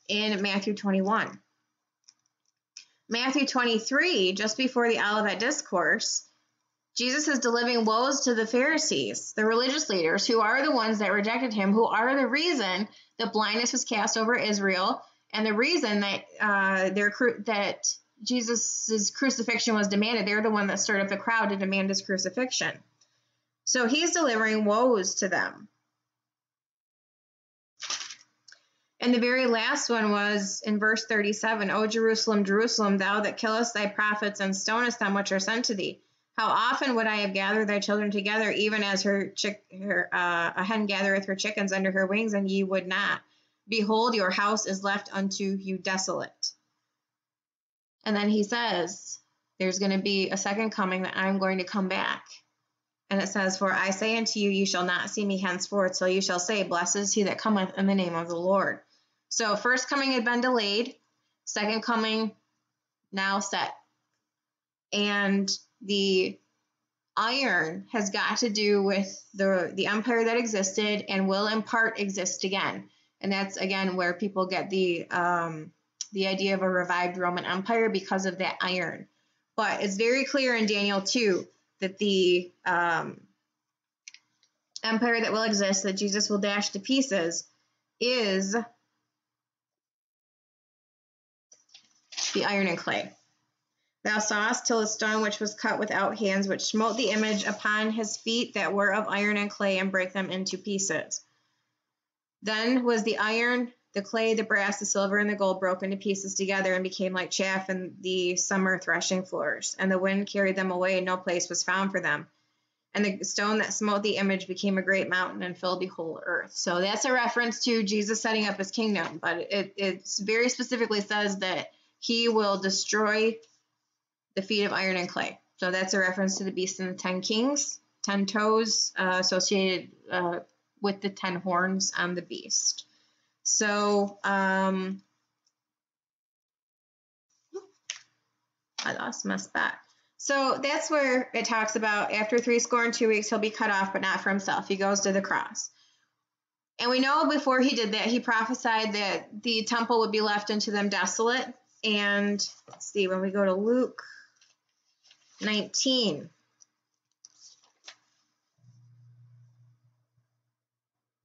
B: in Matthew 21. Matthew 23, just before the Olivet Discourse, Jesus is delivering woes to the Pharisees, the religious leaders, who are the ones that rejected him, who are the reason that blindness was cast over Israel, and the reason that that Jesus' crucifixion was demanded. They're the one that stirred up the crowd to demand his crucifixion. So he's delivering woes to them. And the very last one was in verse 37, O Jerusalem, Jerusalem, thou that killest thy prophets and stonest them which are sent to thee. How often would I have gathered thy children together, even as a hen gathereth her chickens under her wings, and ye would not. Behold, your house is left unto you desolate. And then he says, there's going to be a second coming that I'm going to come back. And it says, for I say unto you, ye shall not see me henceforth, till you shall say, blessed is he that cometh in the name of the Lord. So first coming had been delayed, second coming now set. And the iron has got to do with the empire that existed and will in part exist again. And that's, again, where people get the idea of a revived Roman Empire because of that iron. But it's very clear in Daniel 2 that the empire that will exist, that Jesus will dash to pieces, is the iron and clay. Thou sawest till a stone which was cut without hands, which smote the image upon his feet that were of iron and clay, and brake them into pieces. Then was the iron, the clay, the brass, the silver, and the gold broken to pieces together, and became like chaff in the summer threshing floors. And the wind carried them away, and no place was found for them. And the stone that smote the image became a great mountain and filled the whole earth. So that's a reference to Jesus setting up his kingdom. But it very specifically says that he will destroy the feet of iron and clay. So that's a reference to the beast and the 10 kings, 10 toes associated with the 10 horns on the beast. So I lost my spot. So that's where it talks about after 62 weeks, he'll be cut off, but not for himself. He goes to the cross. And we know before he did that, he prophesied that the temple would be left unto them desolate. And let's see, when we go to Luke 19.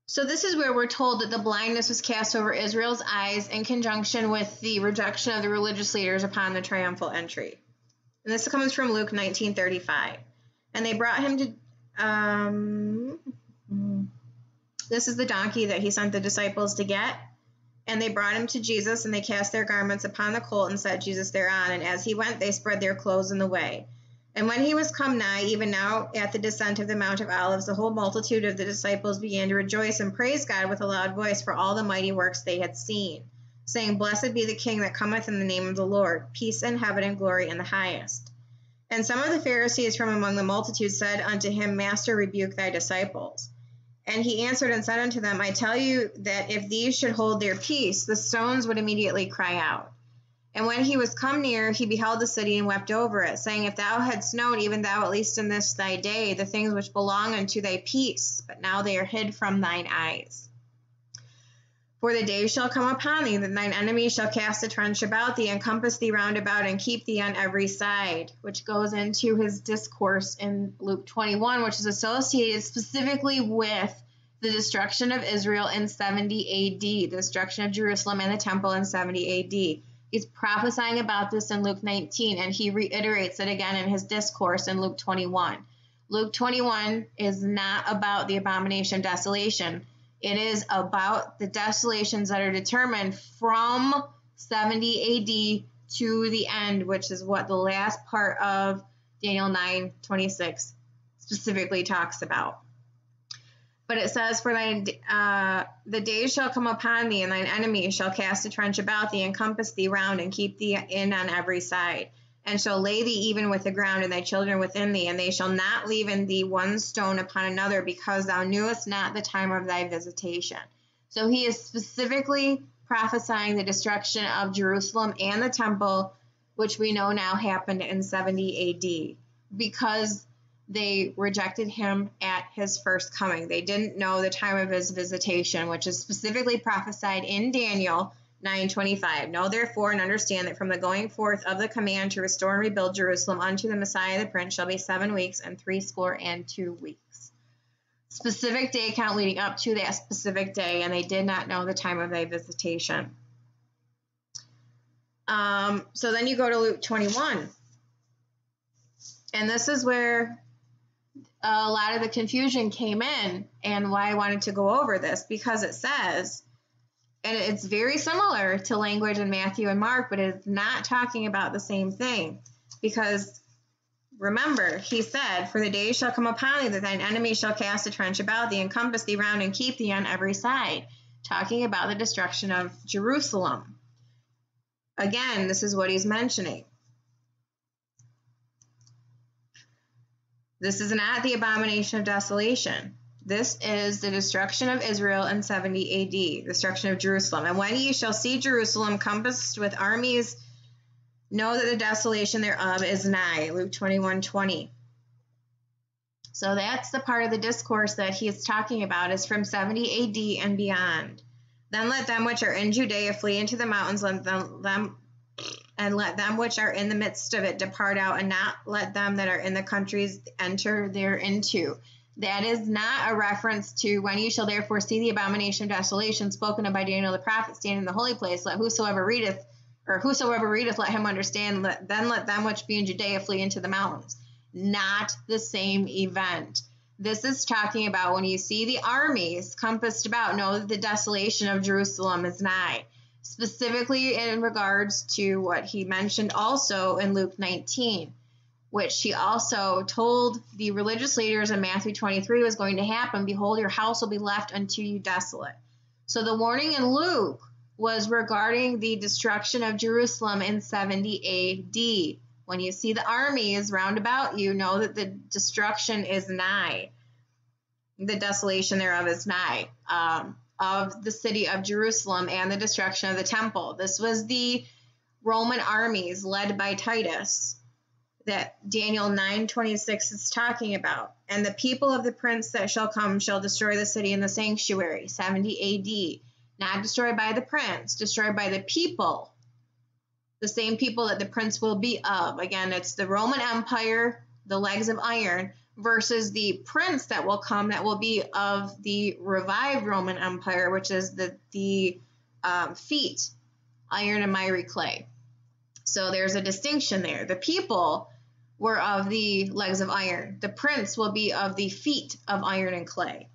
B: So this is where we're told that the blindness was cast over Israel's eyes in conjunction with the rejection of the religious leaders upon the triumphal entry. And this comes from Luke 19:35. And they brought him to, this is the donkey that he sent the disciples to get. And they brought him to Jesus, and they cast their garments upon the colt and set Jesus thereon. And as he went, they spread their clothes in the way. And when he was come nigh, even now at the descent of the Mount of Olives, the whole multitude of the disciples began to rejoice and praise God with a loud voice for all the mighty works they had seen, saying, Blessed be the King that cometh in the name of the Lord, peace in heaven and glory in the highest. And some of the Pharisees from among the multitude said unto him, Master, rebuke thy disciples. And he answered and said unto them, I tell you that if these should hold their peace, the stones would immediately cry out. And when he was come near, he beheld the city and wept over it, saying, If thou hadst known, even thou at least in this thy day, the things which belong unto thy peace, but now they are hid from thine eyes. For the day shall come upon thee, that thine enemies shall cast a trench about thee, and compass thee round about, and keep thee on every side, which goes into his discourse in Luke 21, which is associated specifically with the destruction of Israel in 70 AD, the destruction of Jerusalem and the temple in 70 AD. He's prophesying about this in Luke 19, and he reiterates it again in his discourse in Luke 21. Luke 21 is not about the abomination of desolation. It is about the desolations that are determined from 70 AD to the end, which is what the last part of Daniel 9:26 specifically talks about. But it says, For the days shall come upon thee, and thine enemies shall cast a trench about thee, and compass thee round, and keep thee in on every side. and shall lay thee even with the ground, and thy children within thee, and they shall not leave in thee one stone upon another, because thou knewest not the time of thy visitation. So he is specifically prophesying the destruction of Jerusalem and the temple, which we know now happened in 70 AD, because they rejected him at his first coming. They didn't know the time of his visitation, which is specifically prophesied in Daniel 9:25. Know therefore and understand that from the going forth of the command to restore and rebuild Jerusalem unto the Messiah the Prince shall be 7 weeks and 62 weeks. Specific day count leading up to that specific day, and they did not know the time of their visitation. So then you go to Luke 21. And this is where a lot of the confusion came in, and why I wanted to go over this, because it says, and it's very similar to language in Matthew and Mark, but it's not talking about the same thing. Because remember, he said, for the days shall come upon thee that thine enemy shall cast a trench about thee, and compass thee round, and keep thee on every side. Talking about the destruction of Jerusalem. Again, this is what he's mentioning. This is not the abomination of desolation. This is the destruction of Israel in 70 AD, destruction of Jerusalem. And when ye shall see Jerusalem compassed with armies, know that the desolation thereof is nigh. Luke 21:20. So that's the part of the discourse that he is talking about, is from 70 AD and beyond. Then let them which are in Judea flee into the mountains, let them which are in the midst of it depart out, and not let them that are in the countries enter thereinto. That is not a reference to when you shall therefore see the abomination of desolation spoken of by Daniel the prophet stand in the holy place. Let whosoever readeth, let him understand. Then let them which be in Judea flee into the mountains. Not the same event. This is talking about when you see the armies compassed about, know that the desolation of Jerusalem is nigh. Specifically in regards to what he mentioned also in Luke 19, which he also told the religious leaders in Matthew 23 was going to happen. Behold, your house will be left unto you desolate. So the warning in Luke was regarding the destruction of Jerusalem in 70 AD. When you see the armies round about you, know that the destruction is nigh. The desolation thereof is nigh. Of the city of Jerusalem and the destruction of the temple. This was the Roman armies led by Titus that Daniel 9:26 is talking about. And the people of the prince that shall come shall destroy the city and the sanctuary. 70 AD. Not destroyed by the prince, destroyed by the people. The same people that the prince will be of. Again, it's the Roman Empire, the legs of iron, versus the prince that will come that will be of the revived Roman Empire, which is the feet, iron and miry clay. So there's a distinction there. The people were of the legs of iron. The prince will be of the feet of iron and clay.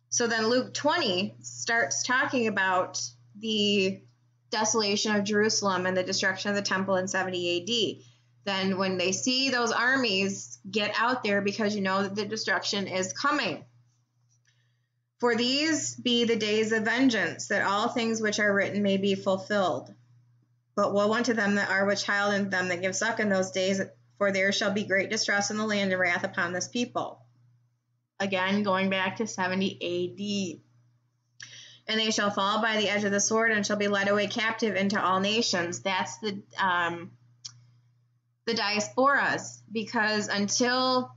B: So then Luke 20 starts talking about the desolation of Jerusalem and the destruction of the temple in 70 AD. Then when they see those armies, get out there, because you know that the destruction is coming. For these be the days of vengeance, that all things which are written may be fulfilled. But woe unto them that are with child and them that give suck in those days, for there shall be great distress in the land and wrath upon this people. Again, going back to 70 AD. And they shall fall by the edge of the sword and shall be led away captive into all nations. That's the diasporas, because until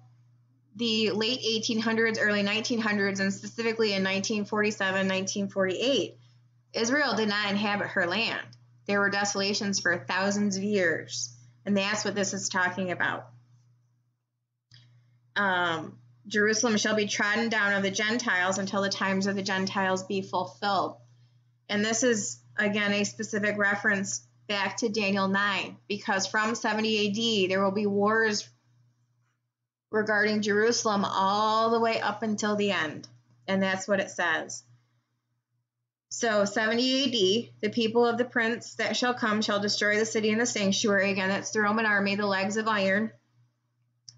B: the late 1800s, early 1900s, and specifically in 1947, 1948, Israel did not inhabit her land. There were desolations for thousands of years, and that's what this is talking about. Jerusalem shall be trodden down of the Gentiles until the times of the Gentiles be fulfilled. And this is, again, a specific reference back to Daniel 9, because from 70 AD, there will be wars regarding Jerusalem all the way up until the end. And that's what it says. So 70 AD, the people of the prince that shall come shall destroy the city and the sanctuary. Again, that's the Roman army, the legs of iron.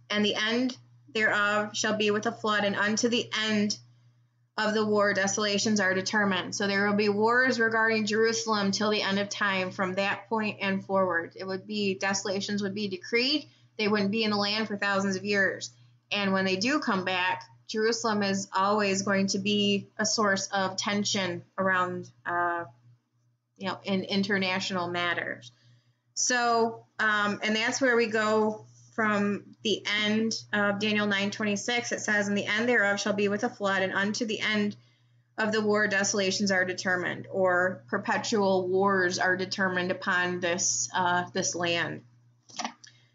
B: And the end thereof shall be with a flood, and unto the end of the war, desolations are determined. So there will be wars regarding Jerusalem till the end of time from that point and forward. It would be, desolations would be decreed. They wouldn't be in the land for thousands of years. And when they do come back, Jerusalem is always going to be a source of tension around, in international matters. So, and that's where we go from the end of Daniel 9:26. It says, "In the end thereof shall be with a flood, and unto the end of the war desolations are determined," or perpetual wars are determined upon this land,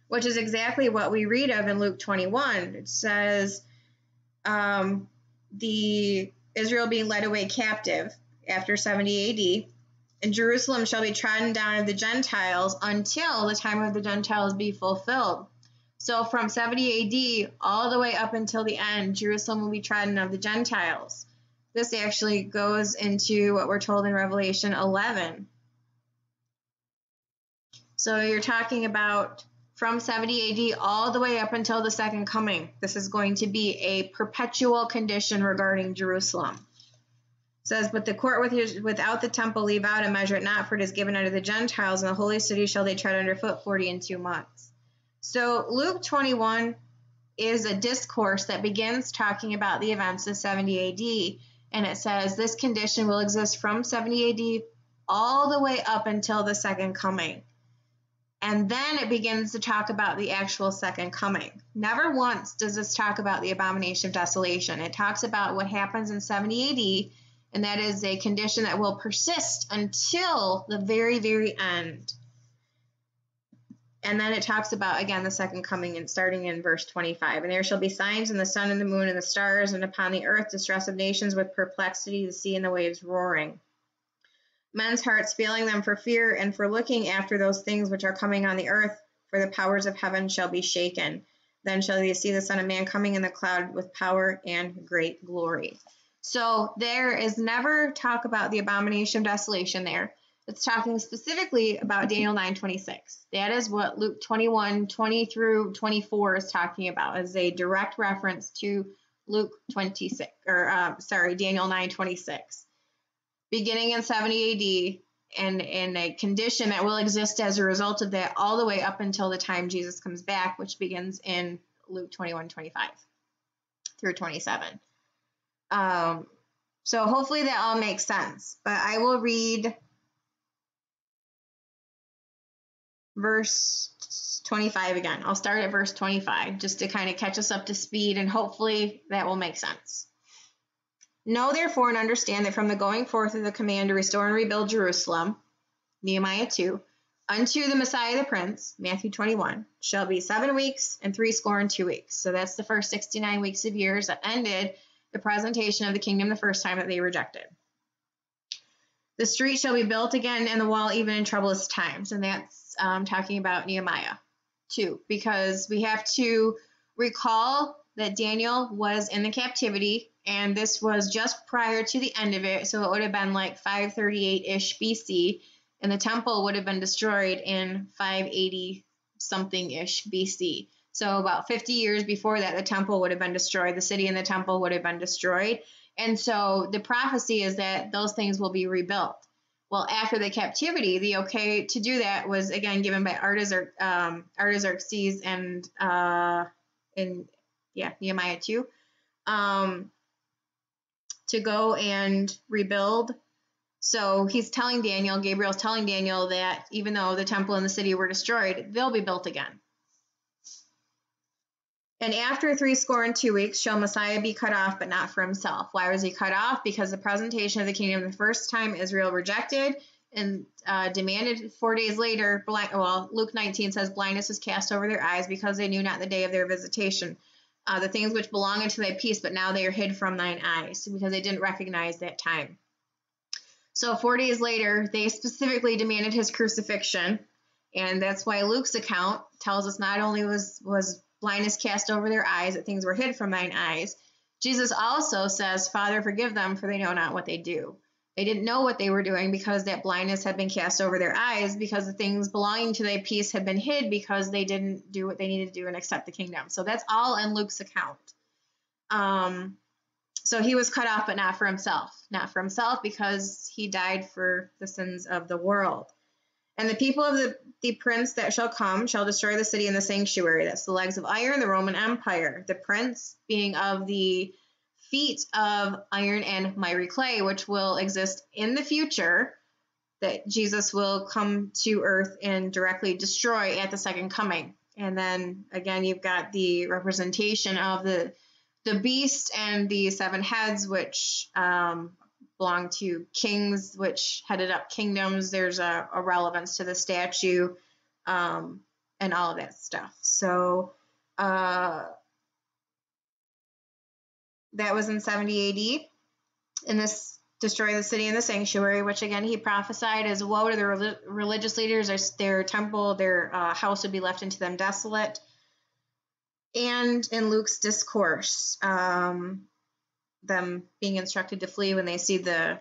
B: which is exactly what we read of in Luke 21. It says, the Israel being led away captive after 70 AD, and Jerusalem shall be trodden down of the Gentiles until the time of the Gentiles be fulfilled. So from 70 AD all the way up until the end, Jerusalem will be trodden of the Gentiles. This actually goes into what we're told in Revelation 11. So you're talking about from 70 AD all the way up until the second coming. This is going to be a perpetual condition regarding Jerusalem. It says, "But the court without the temple leave out and measure it not, for it is given unto the Gentiles, and the holy city shall they tread underfoot 42 months. So Luke 21 is a discourse that begins talking about the events of 70 AD, and it says this condition will exist from 70 AD all the way up until the second coming. And then it begins to talk about the actual second coming. Never once does this talk about the abomination of desolation. It talks about what happens in 70 AD, and that is a condition that will persist until the very, very end. And then it talks about, again, the second coming, and starting in verse 25. "And there shall be signs in the sun and the moon and the stars, and upon the earth distress of nations with perplexity, the sea and the waves roaring. Men's hearts failing them for fear and for looking after those things which are coming on the earth, for the powers of heaven shall be shaken. Then shall they see the Son of Man coming in the cloud with power and great glory." So there is never talk about the abomination of desolation there. It's talking specifically about Daniel 9:26. That is what Luke 21:20 through 24 is talking about, as a direct reference to Luke 26, Daniel 9:26. Beginning in 70 AD, and in a condition that will exist as a result of that all the way up until the time Jesus comes back, which begins in Luke 21:25 through 27. So hopefully that all makes sense. But I will read verse 25 again. I'll start at verse 25 just to kind of catch us up to speed, and hopefully that will make sense. "Know therefore and understand that from the going forth of the command to restore and rebuild Jerusalem," Nehemiah 2, "unto the Messiah the Prince," Matthew 21, "shall be 7 weeks and 62 weeks." So that's the first 69 weeks of years that ended the presentation of the kingdom the first time that they rejected. "The street shall be built again, and the wall even in troublous times." And that's talking about Nehemiah 2, because we have to recall that Daniel was in the captivity, and this was just prior to the end of it. So it would have been like 538-ish BC, and the temple would have been destroyed in 580-something-ish BC. So about 50 years before that, the temple would have been destroyed. The city and the temple would have been destroyed. And so the prophecy is that those things will be rebuilt. Well, after the captivity, the okay to do that was again given by Artaxerxes and Nehemiah 2, to go and rebuild. So he's telling Daniel, Gabriel's telling Daniel that even though the temple and the city were destroyed, they'll be built again. "And after 62 weeks shall Messiah be cut off, but not for himself." Why was he cut off? Because the presentation of the kingdom the first time Israel rejected and demanded 4 days later. Luke 19 says blindness was cast over their eyes because they knew not the day of their visitation. The things which belong unto thy peace, but now they are hid from thine eyes, because they didn't recognize that time. So 4 days later, they specifically demanded his crucifixion. And that's why Luke's account tells us not only was blindness cast over their eyes, that things were hid from thine eyes. Jesus also says, "Father, forgive them, for they know not what they do." They didn't know what they were doing because that blindness had been cast over their eyes, because the things belonging to their peace had been hid because they didn't do what they needed to do and accept the kingdom. So that's all in Luke's account. So he was cut off, but not for himself. Not for himself, because he died for the sins of the world. And the people of the prince that shall come shall destroy the city and the sanctuary. That's the legs of iron, the Roman Empire. The prince being of the feet of iron and miry clay, which will exist in the future, that Jesus will come to earth and directly destroy at the second coming. And then again, you've got the representation of the beast and the seven heads, which belong to kings, which headed up kingdoms. There's a relevance to the statue and all of that stuff. So that was in 70 AD. And this destroy the city and the sanctuary, which again he prophesied as woe to the religious leaders. Their temple, their house would be left into them desolate. And in Luke's discourse, them being instructed to flee when they see the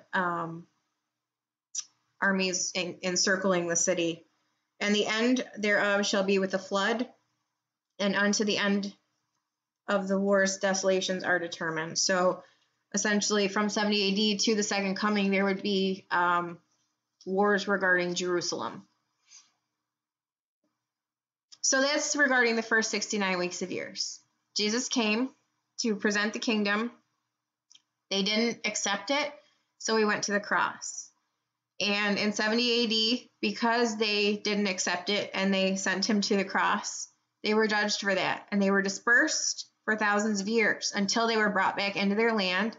B: armies encircling the city. And the end thereof shall be with a flood, and unto the end of the wars desolations are determined. So essentially from 70 AD to the second coming, there would be wars regarding Jerusalem. So that's regarding the first 69 weeks of years. Jesus came to present the kingdom. They didn't accept it, so he went to the cross. And in 70 AD, because they didn't accept it and they sent him to the cross, they were judged for that. And they were dispersed for thousands of years until they were brought back into their land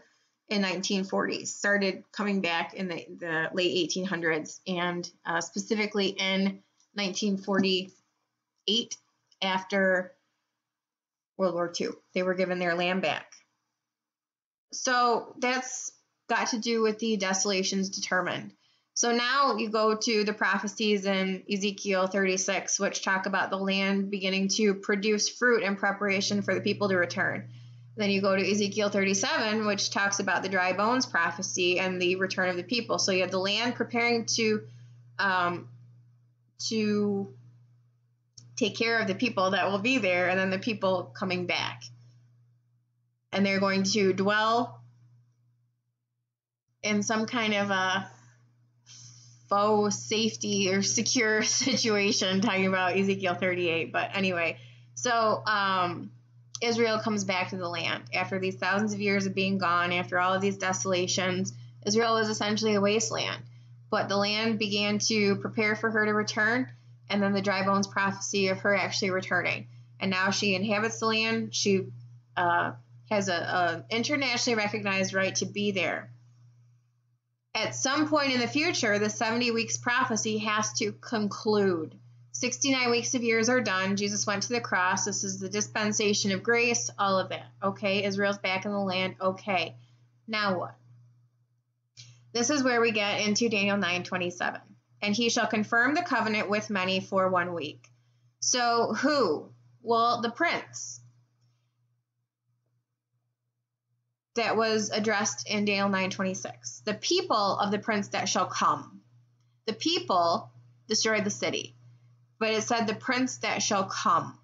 B: in 1940s, started coming back in the late 1800s, and specifically in 1948 after World War II. They were given their land back. So that's got to do with the desolations determined. So now you go to the prophecies in Ezekiel 36, which talk about the land beginning to produce fruit in preparation for the people to return. Then you go to Ezekiel 37, which talks about the dry bones prophecy and the return of the people. So you have the land preparing to take care of the people that will be there, and then the people coming back. And they're going to dwell in some kind of a faux safety or secure situation, talking about Ezekiel 38. But anyway, so Israel comes back to the land after these thousands of years of being gone, after all of these desolations. Israel was essentially a wasteland, but the land began to prepare for her to return, and then the dry bones prophecy of her actually returning. And now she inhabits the land. She has a internationally recognized right to be there. At some point in the future, the 70 weeks prophecy has to conclude. 69 weeks of years are done. Jesus went to the cross. This is the dispensation of grace, all of that. Okay, Israel's back in the land. Okay, now what? This is where we get into Daniel 9:27. And he shall confirm the covenant with many for 1 week. So who? Well, the prince that was addressed in Daniel 9:26. The people of the prince that shall come. The people destroyed the city, but it said the prince that shall come.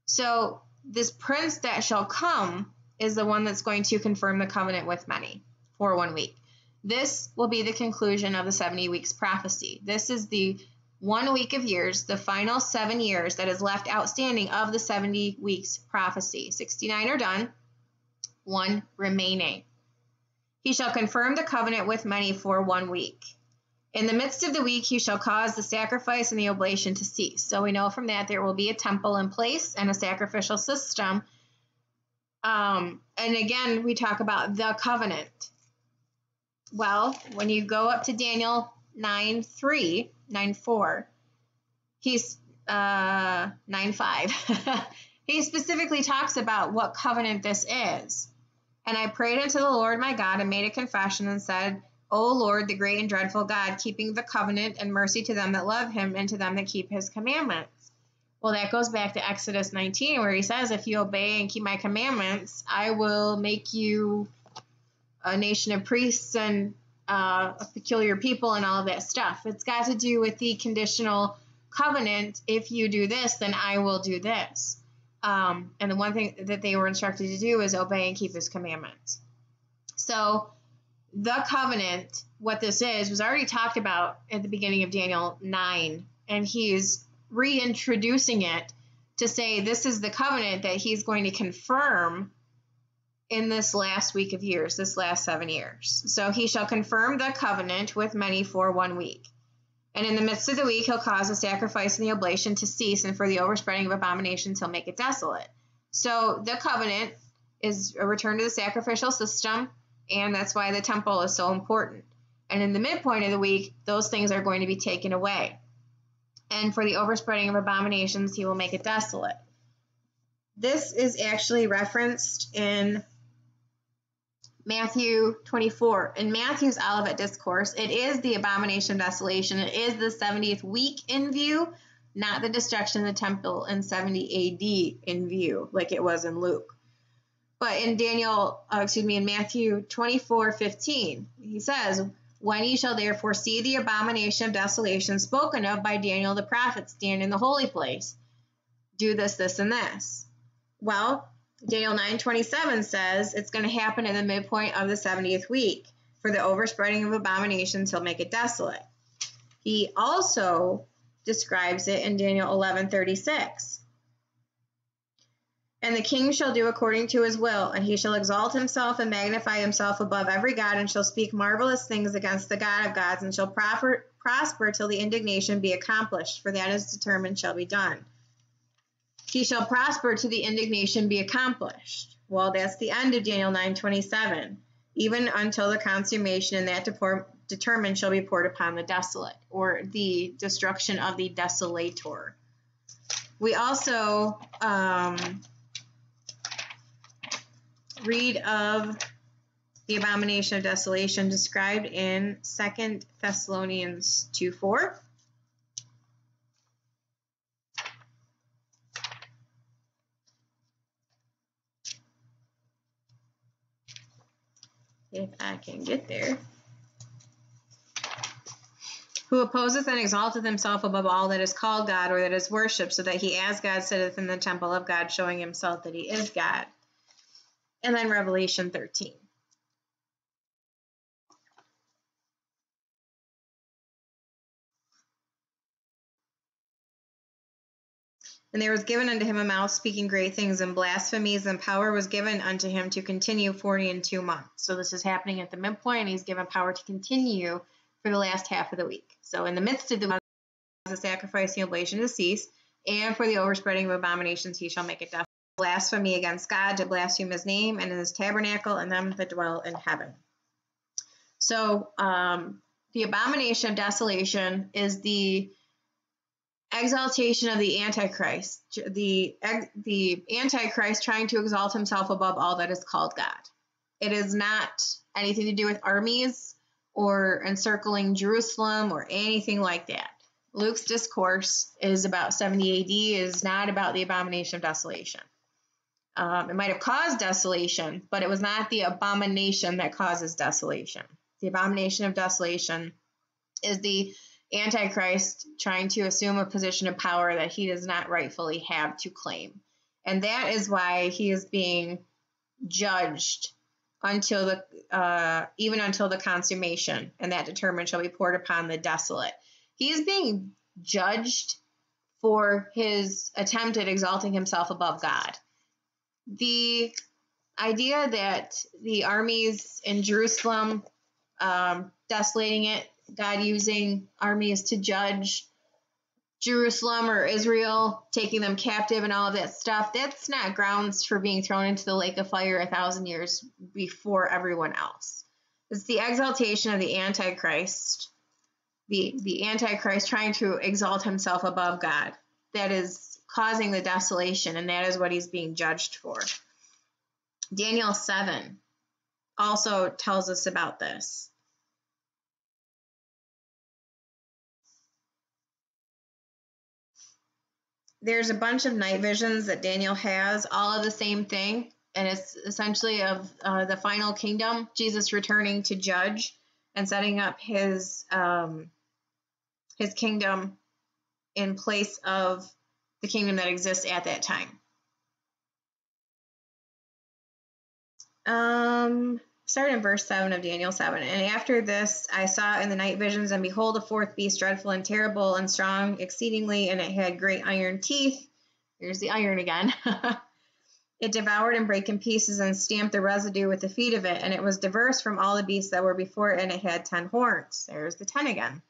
B: So this prince that shall come is the one that's going to confirm the covenant with many for 1 week. This will be the conclusion of the 70 weeks prophecy. This is the 1 week of years, the final 7 years that is left outstanding of the 70 weeks prophecy. 69 are done, 1 remaining. He shall confirm the covenant with many for 1 week. In the midst of the week, he shall cause the sacrifice and the oblation to cease. So we know from that there will be a temple in place and a sacrificial system. And again, we talk about the covenant. Well, when you go up to Daniel 9:3, 9:4, he's 9:5. He specifically talks about what covenant this is. And I prayed unto the Lord my God and made a confession and said, O Lord, the great and dreadful God, keeping the covenant and mercy to them that love him and to them that keep his commandments. Well, that goes back to Exodus 19, where he says, if you obey and keep my commandments, I will make you a nation of priests and a peculiar people and all of that stuff. It's got to do with the conditional covenant. If you do this, then I will do this. And the one thing that they were instructed to do is obey and keep his commandments. So the covenant, what this is, was already talked about at the beginning of Daniel 9, and he's reintroducing it to say this is the covenant that he's going to confirm in this last week of years, this last 7 years. So he shall confirm the covenant with many for 1 week. And in the midst of the week, he'll cause the sacrifice and the oblation to cease, and for the overspreading of abominations, he'll make it desolate. So the covenant is a return to the sacrificial system, and that's why the temple is so important. And in the midpoint of the week, those things are going to be taken away. And for the overspreading of abominations, he will make it desolate. This is actually referenced in Matthew 24. In Matthew's Olivet Discourse, it is the abomination of desolation. It is the 70th week in view, not the destruction of the temple in 70 AD in view, like it was in Luke. But in in Matthew 24:15, he says, when ye shall therefore see the abomination of desolation spoken of by Daniel the prophet stand in the holy place, do this, this, and this. Well, Daniel 9:27 says it's going to happen in the midpoint of the 70th week. For the overspreading of abominations, he'll make it desolate. He also describes it in Daniel 11:36. And the king shall do according to his will, and he shall exalt himself and magnify himself above every god, and shall speak marvelous things against the God of gods, and shall prosper till the indignation be accomplished, for that is determined shall be done. He shall prosper till the indignation be accomplished. Well, that's the end of Daniel 9:27. Even until the consummation, and that determined shall be poured upon the desolate, or the destruction of the desolator. We also read of the abomination of desolation described in 2 Thessalonians 2:4. If I can get there. Who opposeth and exalteth himself above all that is called God or that is worshipped, so that he as God sitteth in the temple of God, showing himself that he is God. And then Revelation 13. And there was given unto him a mouth speaking great things and blasphemies, and power was given unto him to continue 42 months. So this is happening at the midpoint, and he's given power to continue for the last half of the week. So in the midst of the sacrifice and oblation to cease, and for the overspreading of abominations he shall make it desolate. Blasphemy against God, to blaspheme his name and his tabernacle, and them that dwell in heaven. So the abomination of desolation is the exaltation of the Antichrist, the Antichrist trying to exalt himself above all that is called God. It is not anything to do with armies or encircling Jerusalem or anything like that. Luke's discourse is about 70 AD, is not about the abomination of desolation. It might have caused desolation, but it was not the abomination that causes desolation. The abomination of desolation is the Antichrist trying to assume a position of power that he does not rightfully have to claim. And that is why he is being judged until even until the consummation, and that determined shall be poured upon the desolate. He is being judged for his attempt at exalting himself above God. The idea that the armies in Jerusalem desolating it, God using armies to judge Jerusalem or Israel, taking them captive and all of that stuff, that's not grounds for being thrown into the lake of fire 1,000 years before everyone else. It's the exaltation of the Antichrist, the Antichrist trying to exalt himself above God, that is causing the desolation, and that is what he's being judged for. Daniel 7 also tells us about this. There's a bunch of night visions that Daniel has, all of the same thing, and it's essentially of the final kingdom, Jesus returning to judge and setting up his kingdom in place of the kingdom that exists at that time. Start in verse 7 of Daniel 7. And after this I saw in the night visions, and behold, a fourth beast, dreadful and terrible and strong exceedingly, and it had great iron teeth. Here's the iron again. It devoured and brake in pieces and stamped the residue with the feet of it, and it was diverse from all the beasts that were before it, and it had 10 horns. There's the 10 again.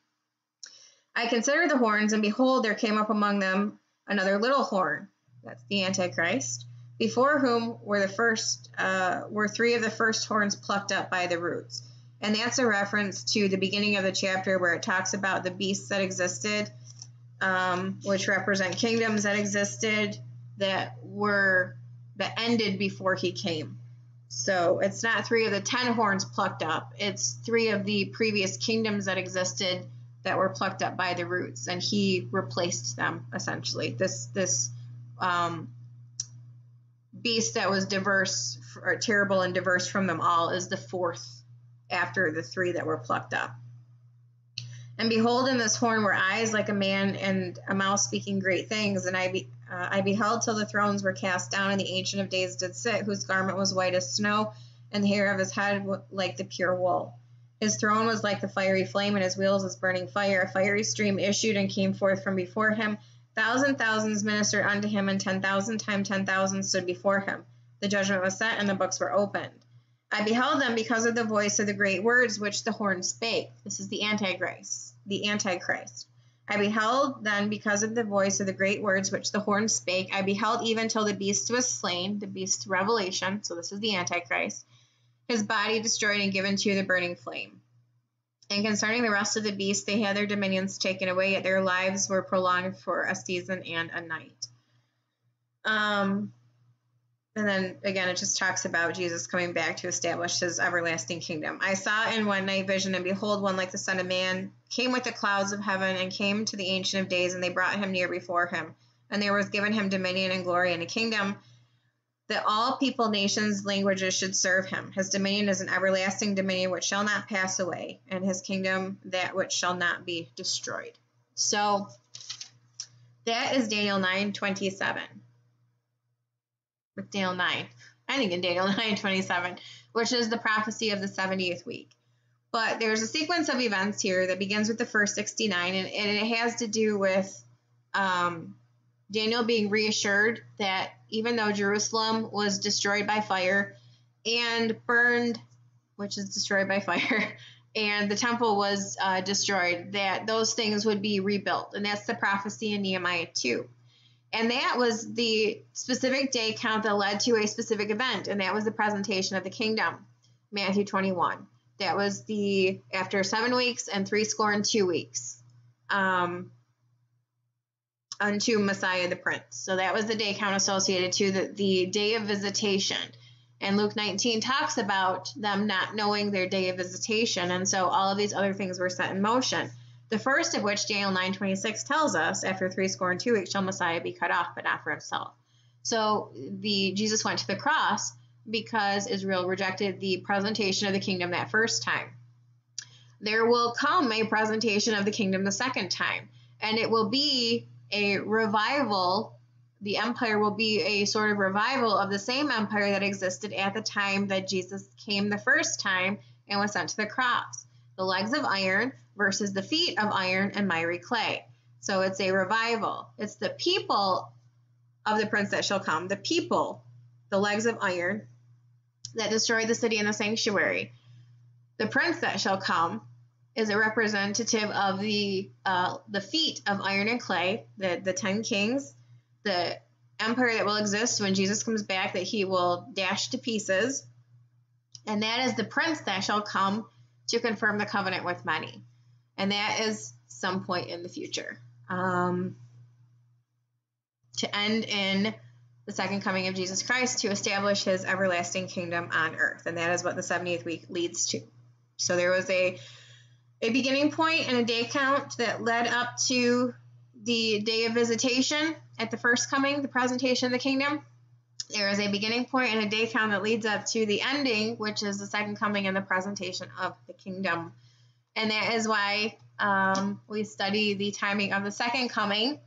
B: I considered the horns, and behold, there came up among them another little horn. That's the Antichrist, before whom were three of the first horns plucked up by the roots. And that's a reference to the beginning of the chapter where it talks about the beasts that existed, which represent kingdoms that existed that ended before he came. So it's not 3 of the 10 horns plucked up. It's 3 of the previous kingdoms that existed that were plucked up by the roots, and he replaced them, essentially. This beast that was diverse, or terrible and diverse from them all, is the 4th after the 3 that were plucked up. And behold, in this horn were eyes like a man, and a mouth speaking great things. And I beheld till the thrones were cast down, and the Ancient of Days did sit, whose garment was white as snow, and the hair of his head like the pure wool. His throne was like the fiery flame, and his wheels as burning fire. A fiery stream issued and came forth from before him. Thousands ministered unto him, and 10,000 times 10,000 stood before him. The judgment was set, and the books were opened. I beheld them because of the voice of the great words which the horn spake. This is the Antichrist. I beheld then because of the voice of the great words which the horn spake. I beheld even till the beast was slain, the beast Revelation, so this is the Antichrist, his body destroyed and given to the burning flame. And concerning the rest of the beasts, they had their dominions taken away, yet their lives were prolonged for a season and a night. And then again, it just talks about Jesus coming back to establish his everlasting kingdom. I saw in one night vision, and behold, one like the Son of Man came with the clouds of heaven, and came to the Ancient of Days, and they brought him near before him. And there was given him dominion and glory and a kingdom, that all people, nations, languages should serve him. His dominion is an everlasting dominion which shall not pass away, and his kingdom that which shall not be destroyed. So that is Daniel 9:27. With Daniel 9, I think in Daniel 9:27, which is the prophecy of the 70th week. But there's a sequence of events here that begins with the first 69, and it has to do with Daniel being reassured that even though Jerusalem was destroyed by fire and burned, which is destroyed by fire, and the temple was destroyed, that those things would be rebuilt. And that's the prophecy in Nehemiah 2. And that was the specific day count that led to a specific event, and that was the presentation of the kingdom, Matthew 21. That was after 7 weeks and 62 weeks, unto Messiah the Prince. So that was the day count associated to the day of visitation. And Luke 19 talks about them not knowing their day of visitation, and so all of these other things were set in motion. The first of which, Daniel 9:26 tells us, after 62 weeks shall Messiah be cut off, but not for himself. So Jesus went to the cross because Israel rejected the presentation of the kingdom that first time. There will come a presentation of the kingdom the second time, and it will be a revival. The empire will be a sort of revival of the same empire that existed at the time that Jesus came the first time and was sent to the cross. The legs of iron versus the feet of iron and miry clay. So it's a revival. It's the people of the prince that shall come, the people, the legs of iron, that destroyed the city and the sanctuary. The prince that shall come is a representative of the feet of iron and clay, the 10 kings, the empire that will exist when Jesus comes back, that he will dash to pieces. And that is the prince that shall come to confirm the covenant with many. And that is some point in the future. To end in the second coming of Jesus Christ, to establish his everlasting kingdom on earth. And that is what the 70th week leads to. So there was a beginning point and a day count that led up to the day of visitation at the first coming, the presentation of the kingdom. There is a beginning point and a day count that leads up to the ending, which is the second coming and the presentation of the kingdom. And that is why we study the timing of the second coming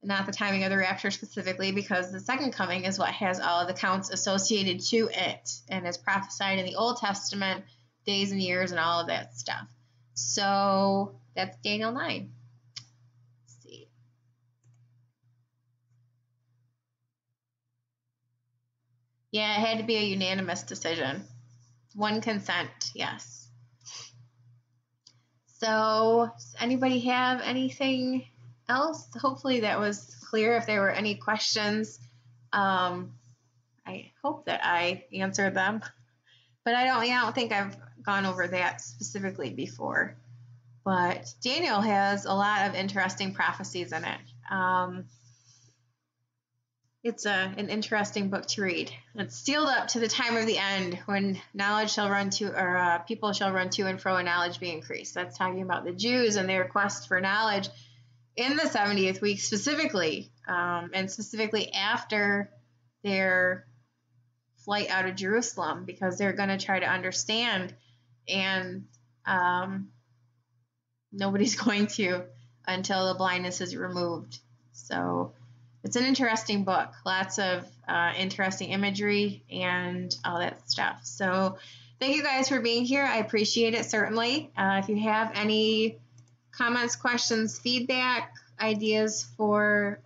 B: not the timing of the rapture specifically, because the second coming is what has all of the counts associated to it and is prophesied in the Old Testament, days and years and all of that stuff. So that's Daniel 9. Let's see. Yeah, it had to be a unanimous decision. One consent, yes. So does anybody have anything else? Hopefully that was clear. If there were any questions, I hope that I answered them. But I don't think I've gone over that specifically before. But Daniel has a lot of interesting prophecies in it. It's an interesting book to read. It's sealed up to the time of the end, when knowledge shall run to, or people shall run to and fro, and knowledge be increased. That's talking about the Jews and their quest for knowledge in the 70th week specifically, and specifically after their flight out of Jerusalem, because they're going to try to understand, and nobody's going to until the blindness is removed. So it's an interesting book, lots of interesting imagery and all that stuff. So thank you guys for being here. I appreciate it, certainly. If you have any comments, questions, feedback, ideas for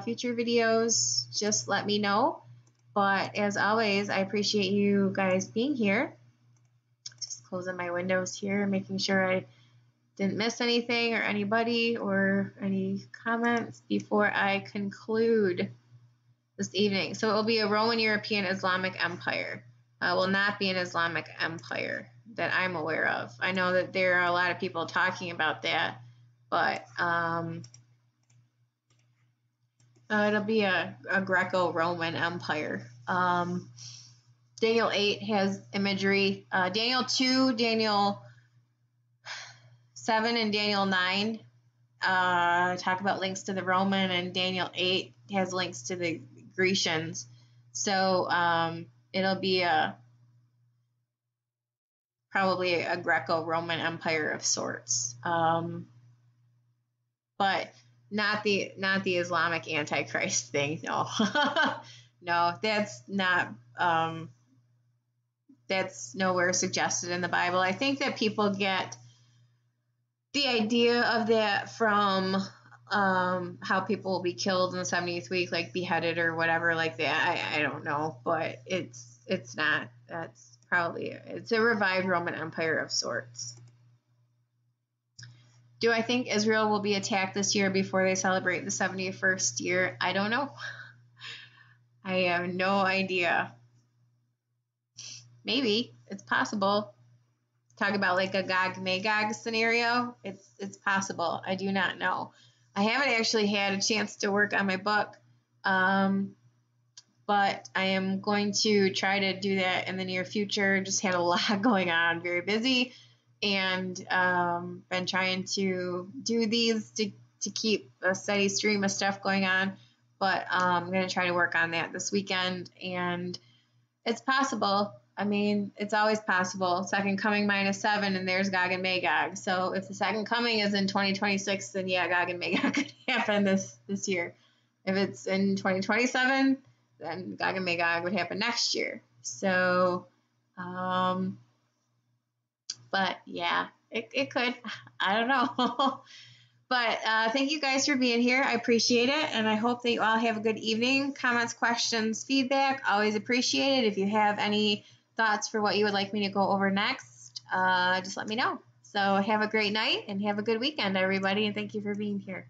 B: future videos, just let me know. But as always, I appreciate you guys being here. Just closing my windows here, making sure I didn't miss anything or anybody or any comments before I conclude this evening. So it will be a Roman European Islamic Empire. Will not be an Islamic empire that I'm aware of. I know that there are a lot of people talking about that, but it'll be a Greco-Roman empire. Daniel 8 has imagery. Daniel 2, Daniel 7, and Daniel 9 talk about links to the Roman, and Daniel 8 has links to the Grecians. So it'll be probably a Greco-Roman empire of sorts, but not the Islamic Antichrist thing. No, no, that's not. That's nowhere suggested in the Bible. I think that people get the idea of that from how people will be killed in the 70th week, like beheaded or whatever like that. I don't know, but it's not. That's probably it's a revived Roman Empire of sorts. Do I think Israel will be attacked this year before they celebrate the 71st year? I don't know. I have no idea. Maybe. It's possible. Talk about like a Gog-Magog scenario. It's possible. I do not know. I haven't actually had a chance to work on my book, but I am going to try to do that in the near future. Just had a lot going on, very busy, and been trying to do these to keep a steady stream of stuff going on. But I'm going to try to work on that this weekend, and it's possible. I mean, it's always possible. Second coming -7, and there's Gog and Magog. So if the second coming is in 2026, then yeah, Gog and Magog could happen this year. If it's in 2027, then Gog and Magog would happen next year. So, but yeah, it could. I don't know. But thank you guys for being here. I appreciate it, and I hope that you all have a good evening. Comments, questions, feedback, always appreciated. If you have any thoughts for what you would like me to go over next, just let me know. So have a great night and have a good weekend, everybody, and thank you for being here.